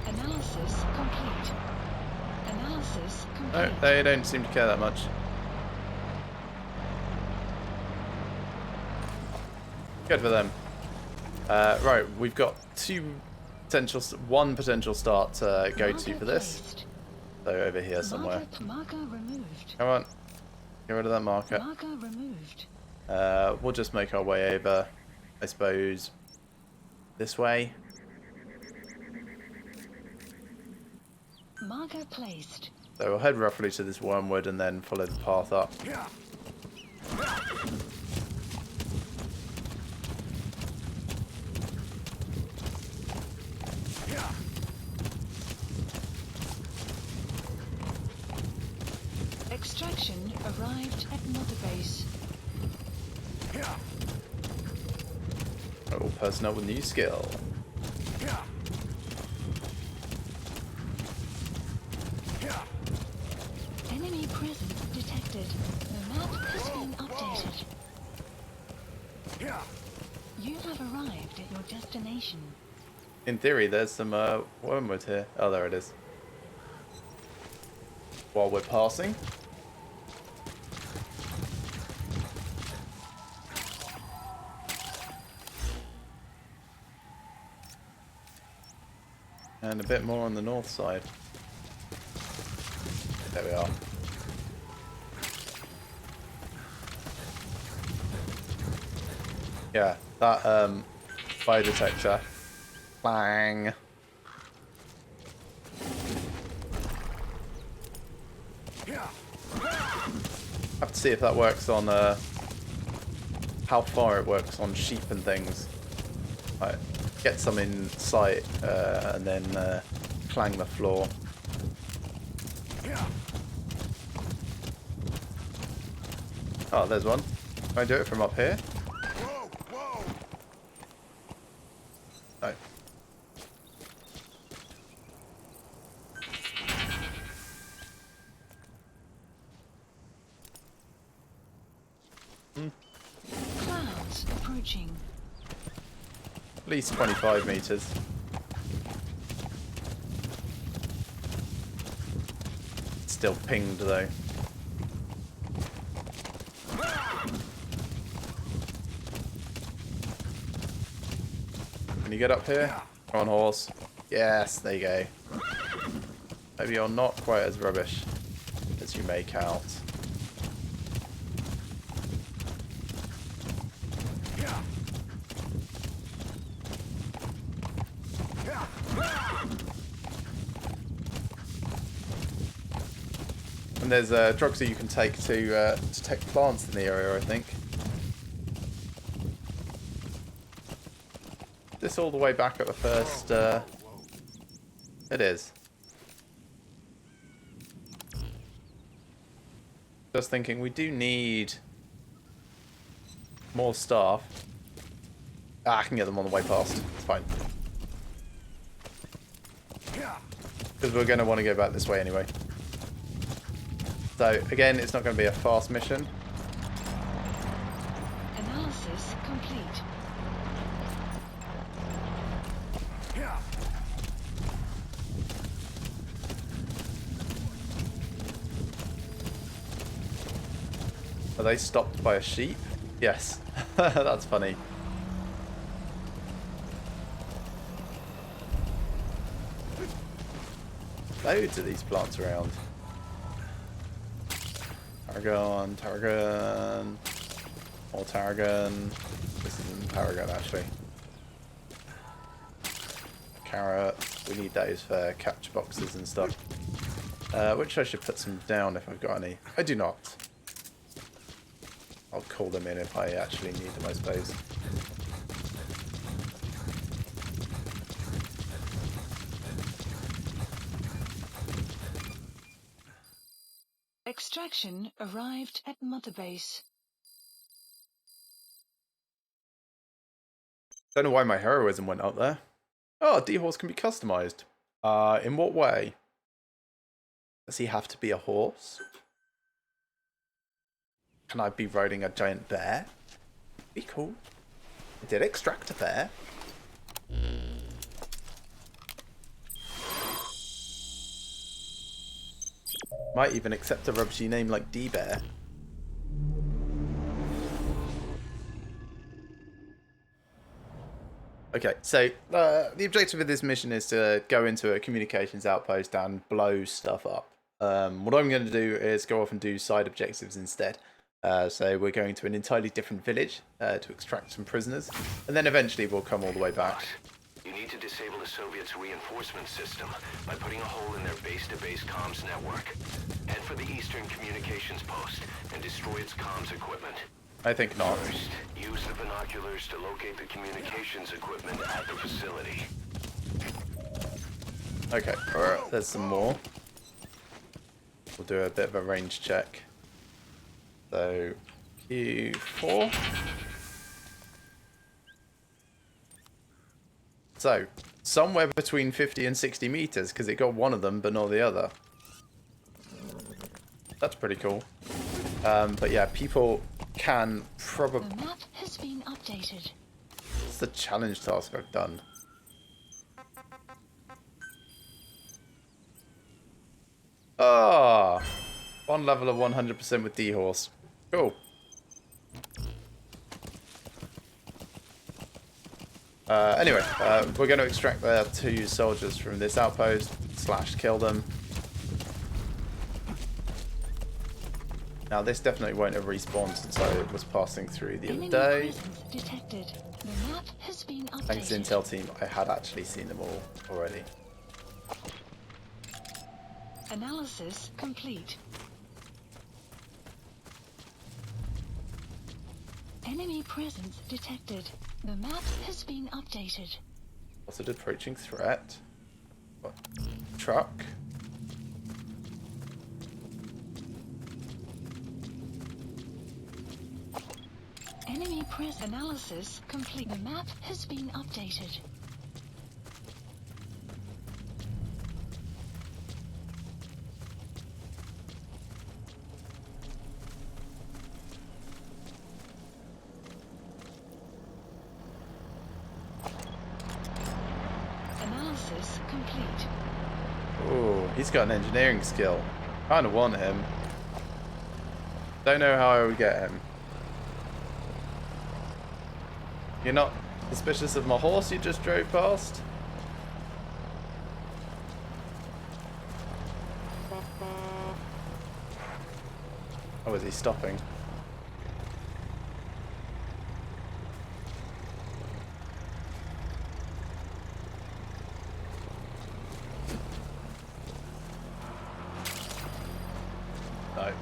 Analysis complete. Analysis complete. No, they don't seem to care that much. Good for them. Right, we've got one potential start to go to for this. So over here somewhere. Marker removed. Come on. Get rid of that marker. Marker removed. We'll just make our way over, I suppose, this way. Marker placed. So we'll head roughly to this wormwood and then follow the path up. Extraction arrived at Mother Base. All personnel with new skill. Enemy presence detected. The map has been updated. You have arrived at your destination. In theory, there's some wormwood here. Oh, there it is. While we're passing. And a bit more on the north side. There we are. Yeah, that fire detector. Bang. Have to see if that works on how far it works on sheep and things. Right, get some in sight and then clang the floor. Oh, there's one. Can I do it from up here? No. Clouds approaching. At least 25 meters. Still pinged though. Can you get up here? Come on, horse. Yes, there you go. Maybe you're not quite as rubbish as you make out. And there's drugs that you can take to detect plants in the area, I think. This all the way back at the first... It is. Just thinking, we do need more staff. Ah, I can get them on the way past. It's fine. Because we're going to want to go back this way anyway. So, again, it's not going to be a fast mission. Analysis complete. Are they stopped by a sheep? Yes. That's funny. Loads of these plants around. Tarragon, tarragon, more tarragon. This isn't tarragon actually. Carrot. We need those for catch boxes and stuff. Which I should put some down if I've got any. I do not. I'll call them in if I actually need them, I suppose. Extraction arrived at Mother Base. Don't know why my heroism went up there. Oh, D-horse can be customized. In what way? Does he have to be a horse? Can I be riding a giant bear? Be cool. I did extract a bear. Might even accept a rubbishy name like D-Bear. Okay, so the objective of this mission is to go into a communications outpost and blow stuff up. What I'm going to do is go off and do side objectives instead. So we're going to an entirely different village to extract some prisoners, and then eventually we'll come all the way back. You need to disable the Soviets' reinforcement system by putting a hole in their base-to-base comms network. Head for the Eastern Communications Post and destroy its comms equipment. I think not. First, use the binoculars to locate the communications equipment at the facility. Okay, alright, there's some more. We'll do a bit of a range check. So, Q4. So, somewhere between 50 and 60 meters, because it got one of them, but not the other. That's pretty cool. But yeah, people can probably... The map has been updated. It's the challenge task I've done. Ah, one level of 100% with D-Horse. Cool. Anyway, we're going to extract the 2 soldiers from this outpost, / kill them. Now this definitely won't have respawned since I was passing through the other Enemy day. presence detected. The map has been updated. Thanks to Intel team, I had actually seen them all already. Analysis complete. Enemy presence detected. The map has been updated. Spotted approaching threat. What? Truck. Enemy presence analysis complete. The map has been updated. Analysis complete. Ooh, he's got an engineering skill. Kinda want him. Don't know how I would get him. You're not suspicious of my horse you just drove past? Oh, is he stopping? No.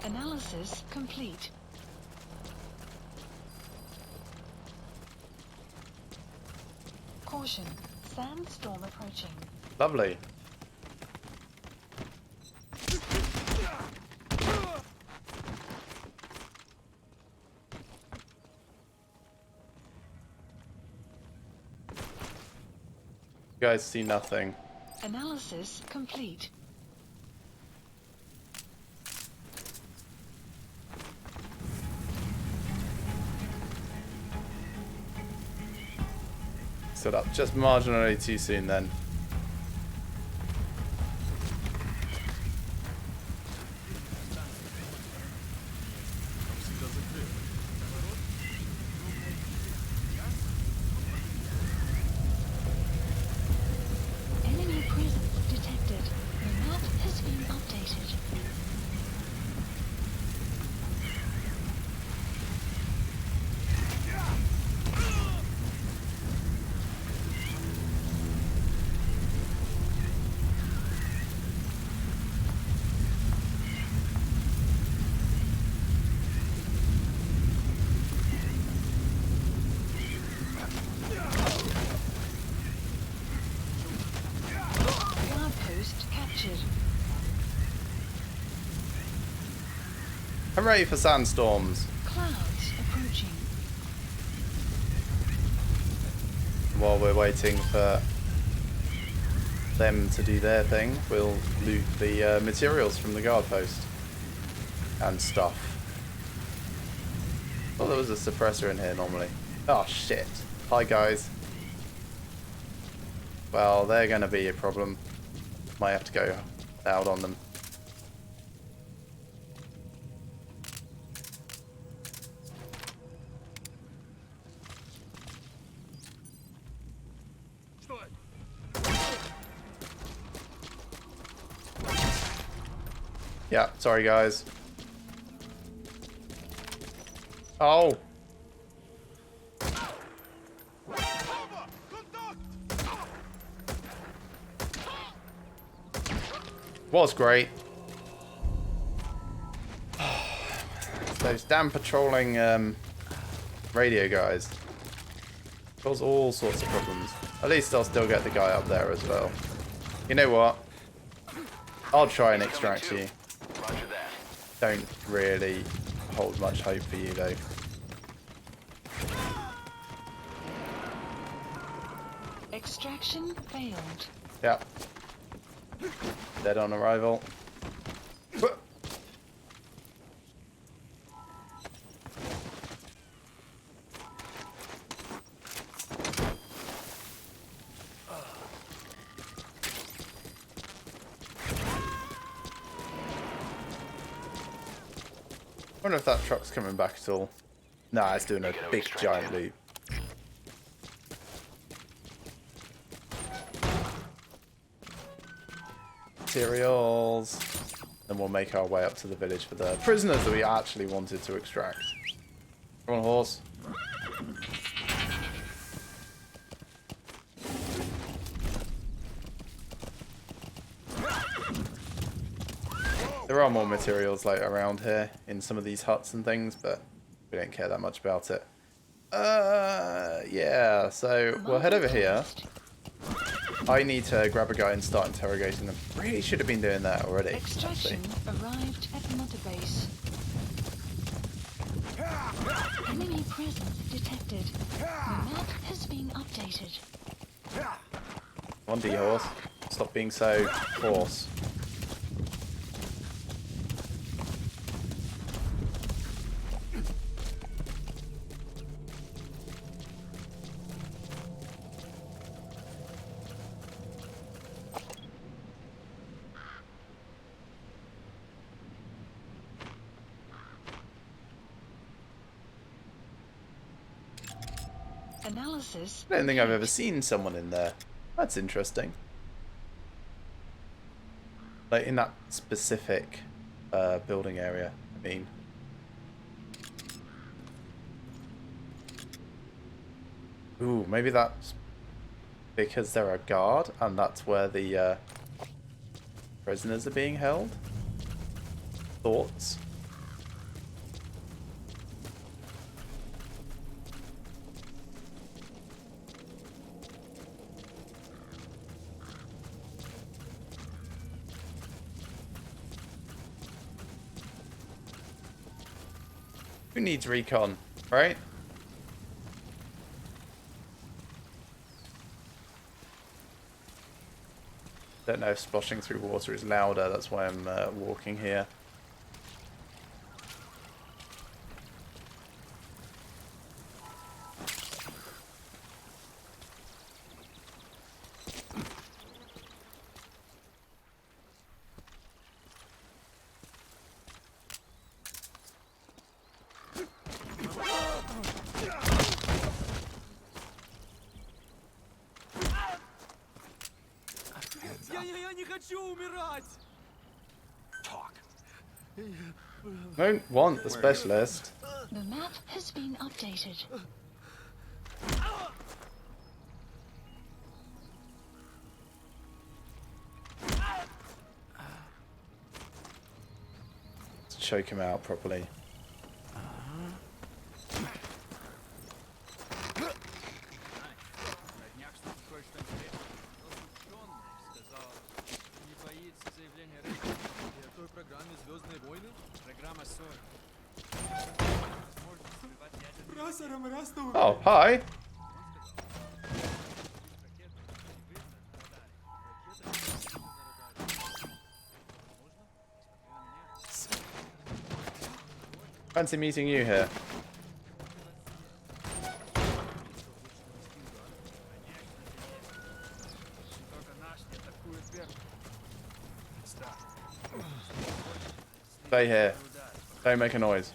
Analysis complete. Caution. Sandstorm approaching. Lovely. You guys see nothing. Analysis complete. Stood up just marginally too soon then. Enemy presence detected. The map has been updated. Guard post captured. I'm ready for sandstorms. Clouds approaching. While we're waiting for them to do their thing, we'll loot the materials from the guard post and stuff. Oh, there was a suppressor in here normally. Oh shit. Hi guys. Well, they're gonna be a problem. Might have to go out on them. Yeah, sorry guys. Oh. Was great. Those damn patrolling radio guys cause all sorts of problems. At least I'll still get the guy up there as well. You know what? I'll try and extract you. Roger that. Don't really hold much hope for you though. Extraction failed. Yep. Dead on arrival. wonder if that truck's coming back at all. Nah, it's doing a big giant loop. Materials. Then we'll make our way up to the village for the prisoners that we actually wanted to extract. Come on, horse. There are more materials like around here in some of these huts and things, but we don't care that much about it. Yeah, so we'll head over here. I need to grab a guy and start interrogating them. Really should have been doing that already. Extraction arrived at Mother Base. Enemy presence detected. The map has been updated. 1D horse. Stop being so hoarse. Analysis. I don't think I've ever seen someone in there. That's interesting. Like in that specific building area, I mean. Ooh, maybe that's because they're a guard and that's where the prisoners are being held? Thoughts? Who needs recon, right? Don't know if splashing through water is louder, that's why I'm walking here. Я не хочу умирать! Don't want the specialist. The map has been updated. Let's choke him out properly. Oh, hi. Fancy meeting you here. Stay here. Don't make a noise.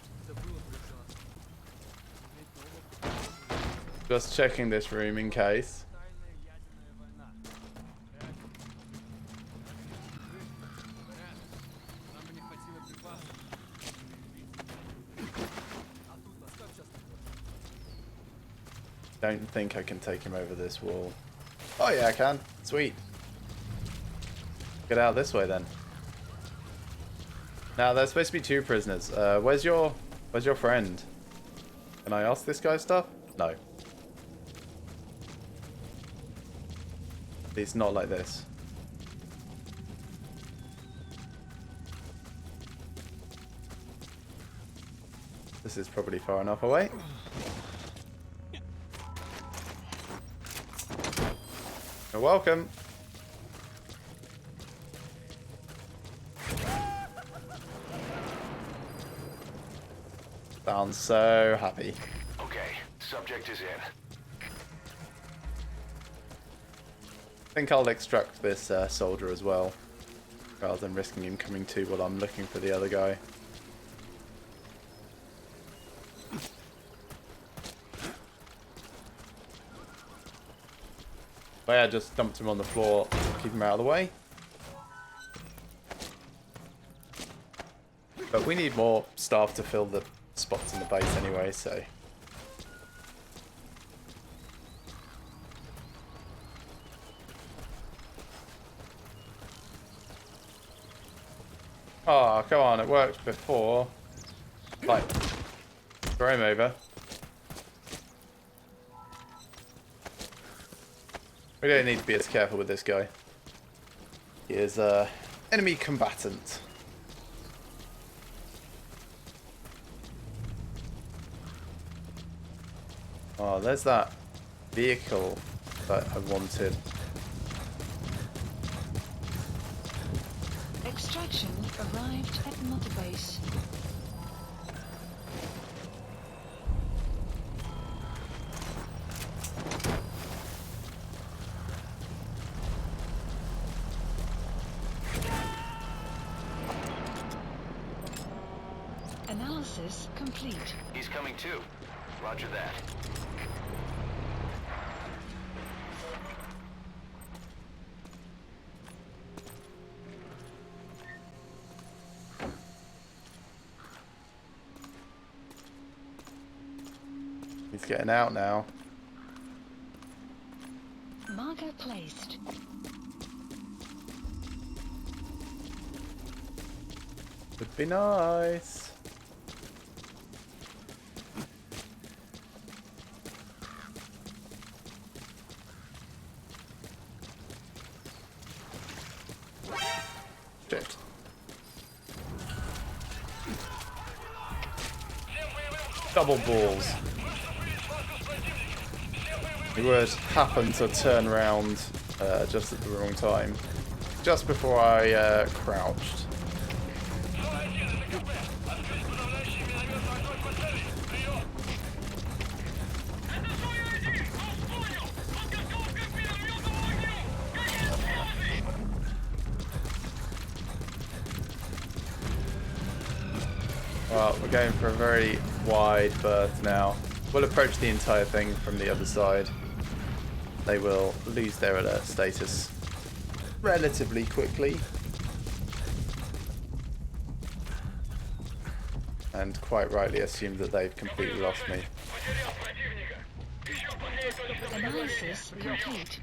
Just checking this room in case. Don't think I can take him over this wall. Oh yeah, I can. Sweet. Get out this way then. Now there's supposed to be 2 prisoners. Where's your friend? Can I ask this guy stuff? No. At least not like this. This is probably far enough away. You're welcome. Sounds so happy. Okay, subject is in. I think I'll extract this soldier as well, rather than risking him coming to while I'm looking for the other guy. But yeah, just dumped him on the floor, keep him out of the way. But we need more staff to fill the spots in the base anyway, so... Oh, come on, it worked before. Like, throw him over. We don't need to be as careful with this guy. He is an enemy combatant. Oh, there's that vehicle that I wanted. Extraction arrived at motorbase. Analysis complete. He's coming too. Roger that. He's getting out now. Marker placed. Would be nice. Shit. Double balls. He would happen to turn around just at the wrong time. Just before I crouched. Well, we're going for a very wide berth now. We'll approach the entire thing from the other side. They will lose their alert status relatively quickly. And quite rightly assume that they've completely lost me. Analysis complete.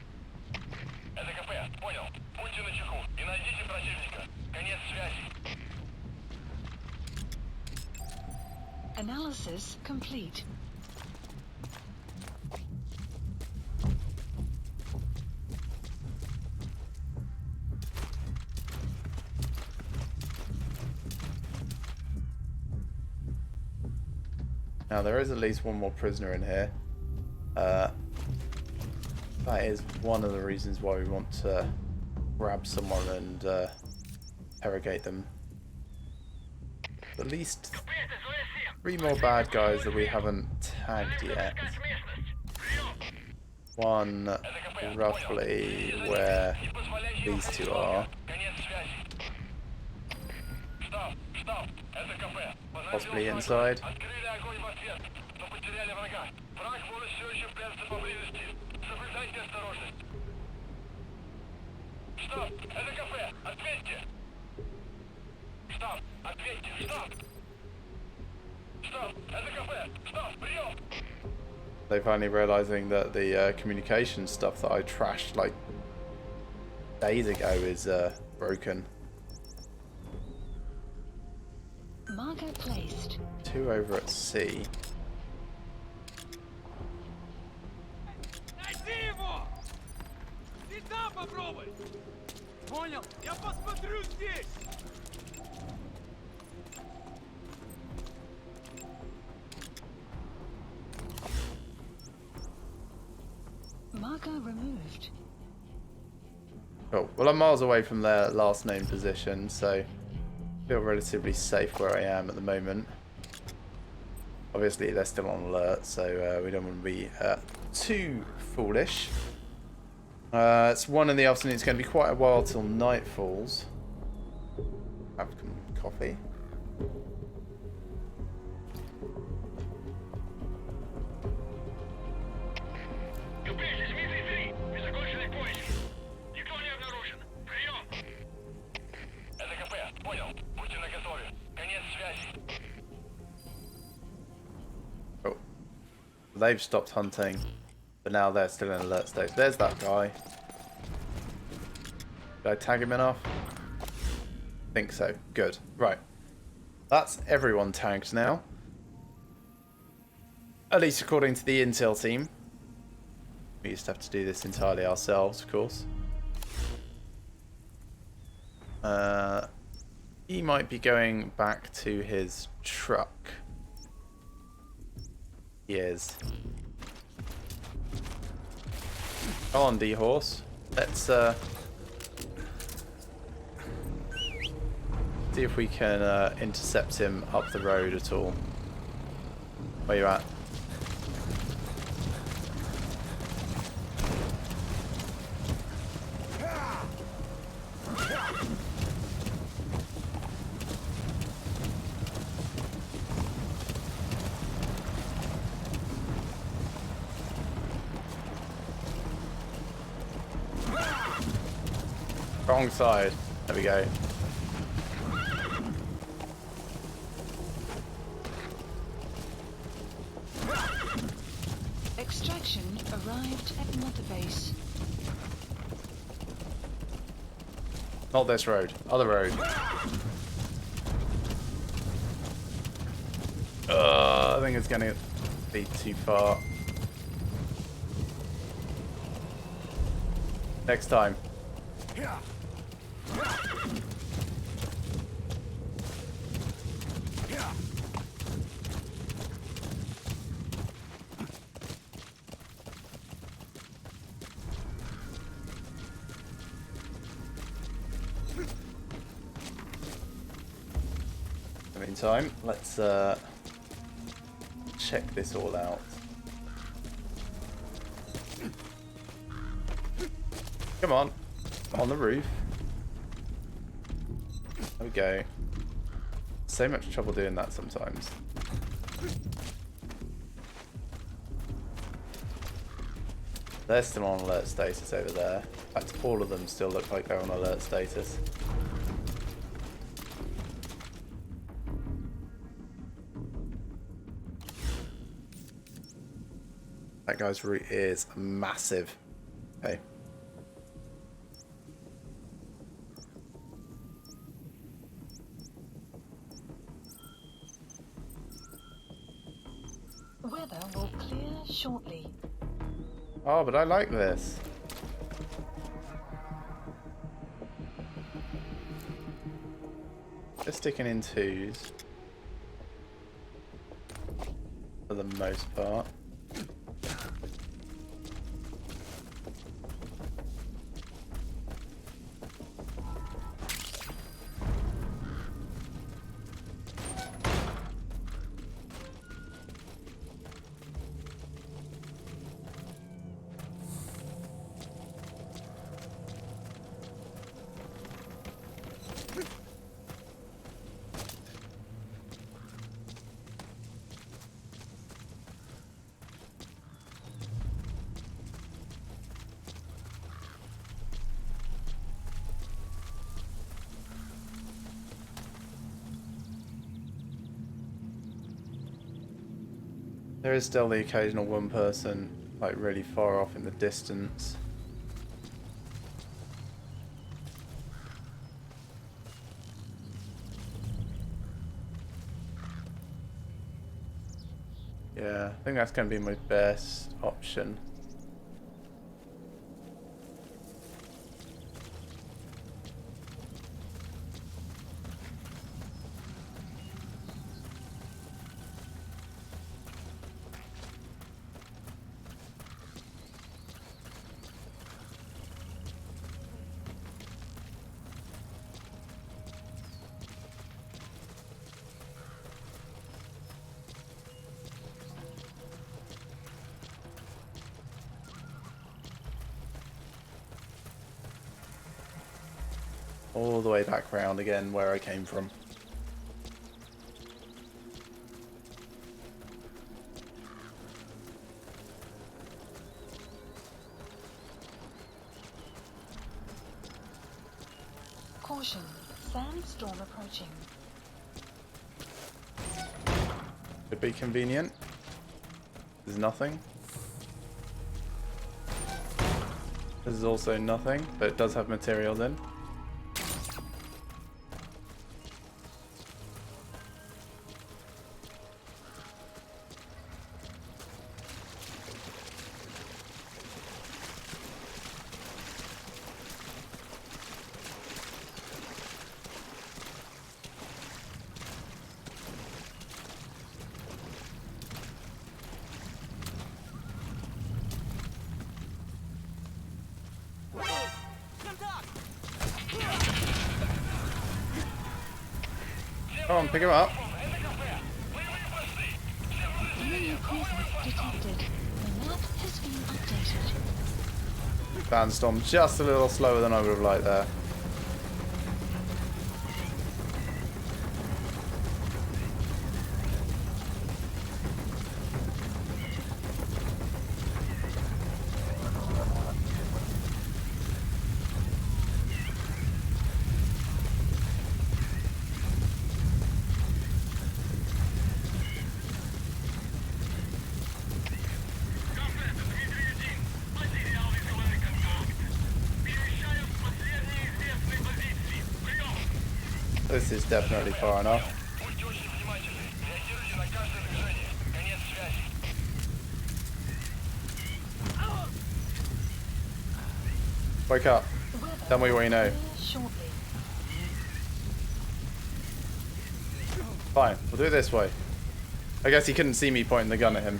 Analysis complete. Now there is at least one more prisoner in here. That is one of the reasons why we want to grab someone and interrogate them. At least 3 more bad guys that we haven't tagged yet. One roughly where these 2 are. Possibly inside. They finally realizing that the communication stuff that I trashed like days ago is broken. Marker placed. 2 over at C. Найди его! Ты там попробуй! Понял? Я посмотрю здесь! Marker removed. Cool. Well, I'm miles away from their last name position, so feel relatively safe where I am at the moment. Obviously, they're still on alert, so we don't want to be too foolish. It's 1 in the afternoon. It's going to be quite a while till night falls. Have some coffee. They've stopped hunting, but now they're still in alert state. There's that guy. Did I tag him enough? Think so. Good. Right. That's everyone tagged now. At least according to the intel team. We used to have to do this entirely ourselves, of course. He might be going back to his truck. He is. Come on, D-Horse. Let's see if we can intercept him up the road at all. Where you at? Wrong side. There we go. Extraction arrived at Mother Base. Not this road. Other road. I think it's gonna be too far. Next time. In the meantime, let's check this all out. Come on, on the roof. There we go. So much trouble doing that sometimes. They're still on alert status over there. In fact, all of them still look like they're on alert status. That guy's route is massive. Okay. Weather will clear shortly. Oh, but I like this. Just sticking in twos. For the most part. There is still the occasional one person, like really far off in the distance. Yeah, I think that's going to be my best option. All the way back round again where I came from. Caution, sandstorm approaching. Could be convenient. There's nothing. This is also nothing, but it does have materials in. Come on, pick him up. Enemy presence detected. The map has been updated. Bandstorm just a little slower than I would have liked there. This is definitely far enough. Wake up. Tell me what you know. Shortly. Fine, we'll do it this way. I guess he couldn't see me pointing the gun at him.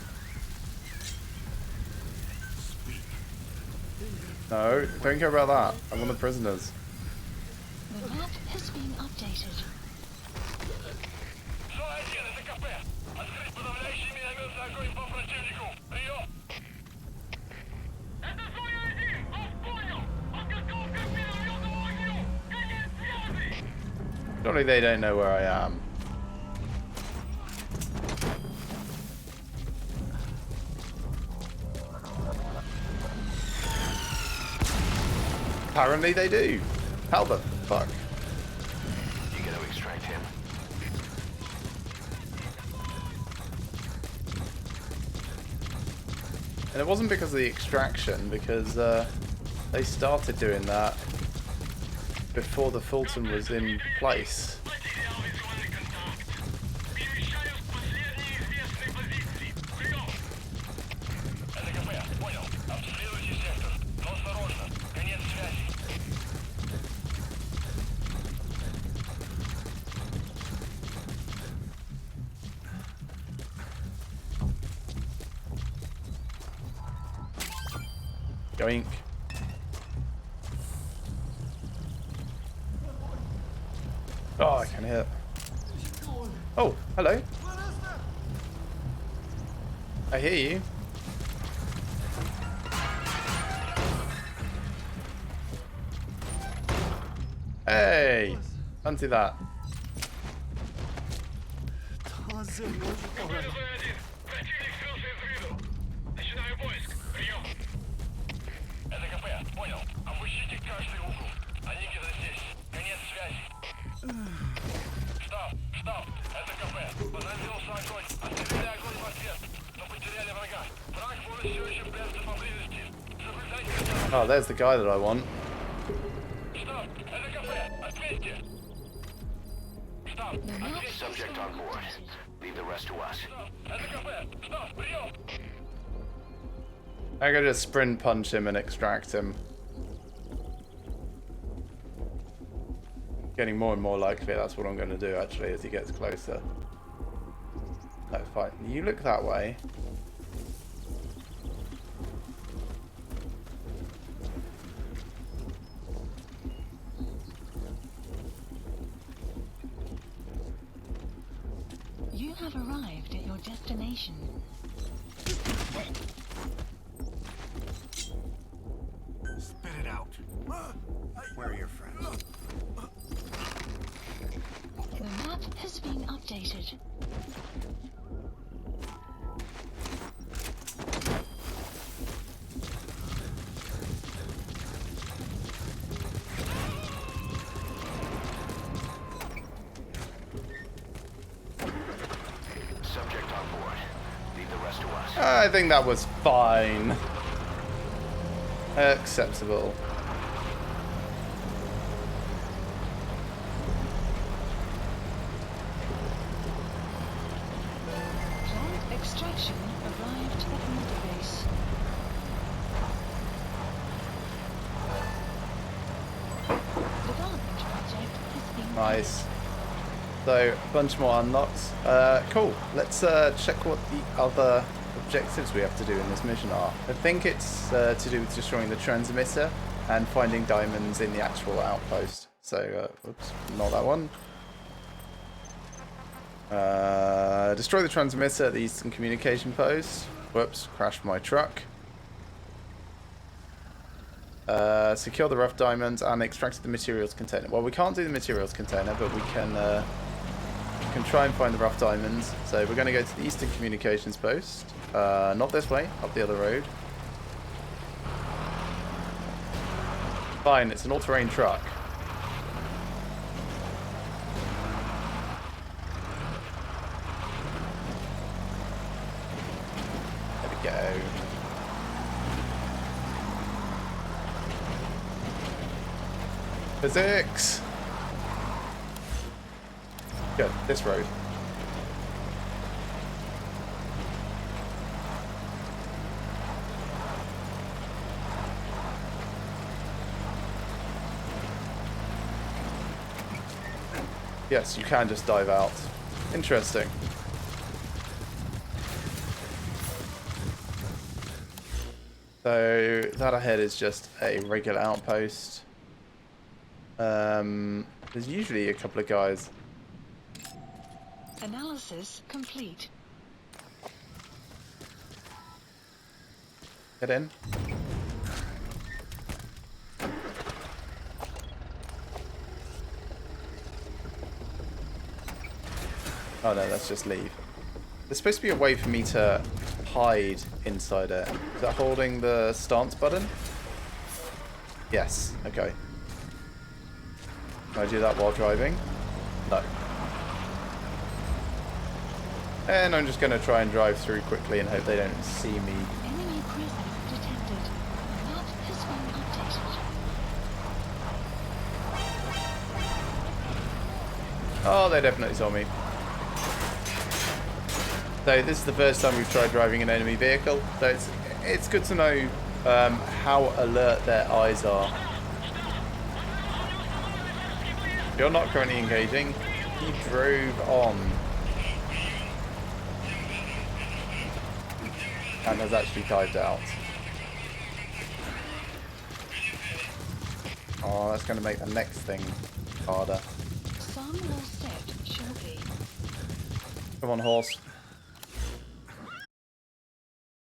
No, don't care about that. I want the prisoners. The map has been updated. Surely they don't know where I am. Apparently they do. How the fuck? You gotta extract him. And it wasn't because of the extraction, because they started doing that before the Fulton was in place. Yoink. Oh, I can hear it. Oh, hello. I hear you. Hey! Fancy that. Oh, there's the guy that I want. Subject on board. Leave the rest to us. I could just sprint punch him and extract him. Getting more and more likely that's what I'm going to do actually as he gets closer. No, fine. You look that way. You have arrived at your destination. Spit it out. Where are your friends? The map has been updated. Subject on board. Leave the progress to us. I think that was fine. Acceptable. Plant extraction arrived at motorbase. Development project has been Nice. So, a bunch more unlocks. Cool. Let's check what the other objectives we have to do in this mission are. I think it's to do with destroying the transmitter and finding diamonds in the actual outpost. So, oops, not that one. Destroy the transmitter at the eastern communication post. Whoops, crashed my truck. Secure the rough diamonds and extract the materials container. Well, we can't do the materials container, but we can try and find the rough diamonds. So we're going to go to the eastern communications post. Not this way, up the other road. Fine, it's an all-terrain truck. There we go. Physics! Good, this road. Yes, you can just dive out. Interesting. So, that ahead is just a regular outpost. There's usually a couple of guys. Analysis complete. Get in. Oh no, let's just leave. There's supposed to be a way for me to hide inside it. Is that holding the stance button? Yes, okay. Can I do that while driving? No. And I'm just going to try and drive through quickly and hope they don't see me. Enemy presence detected. Map has been updated. Oh, they definitely saw me. So this is the first time we've tried driving an enemy vehicle. So it's good to know how alert their eyes are. You're not currently engaging. He drove on. And has actually dived out. Oh, that's going to make the next thing harder. Sun will set shortly. Come on, horse.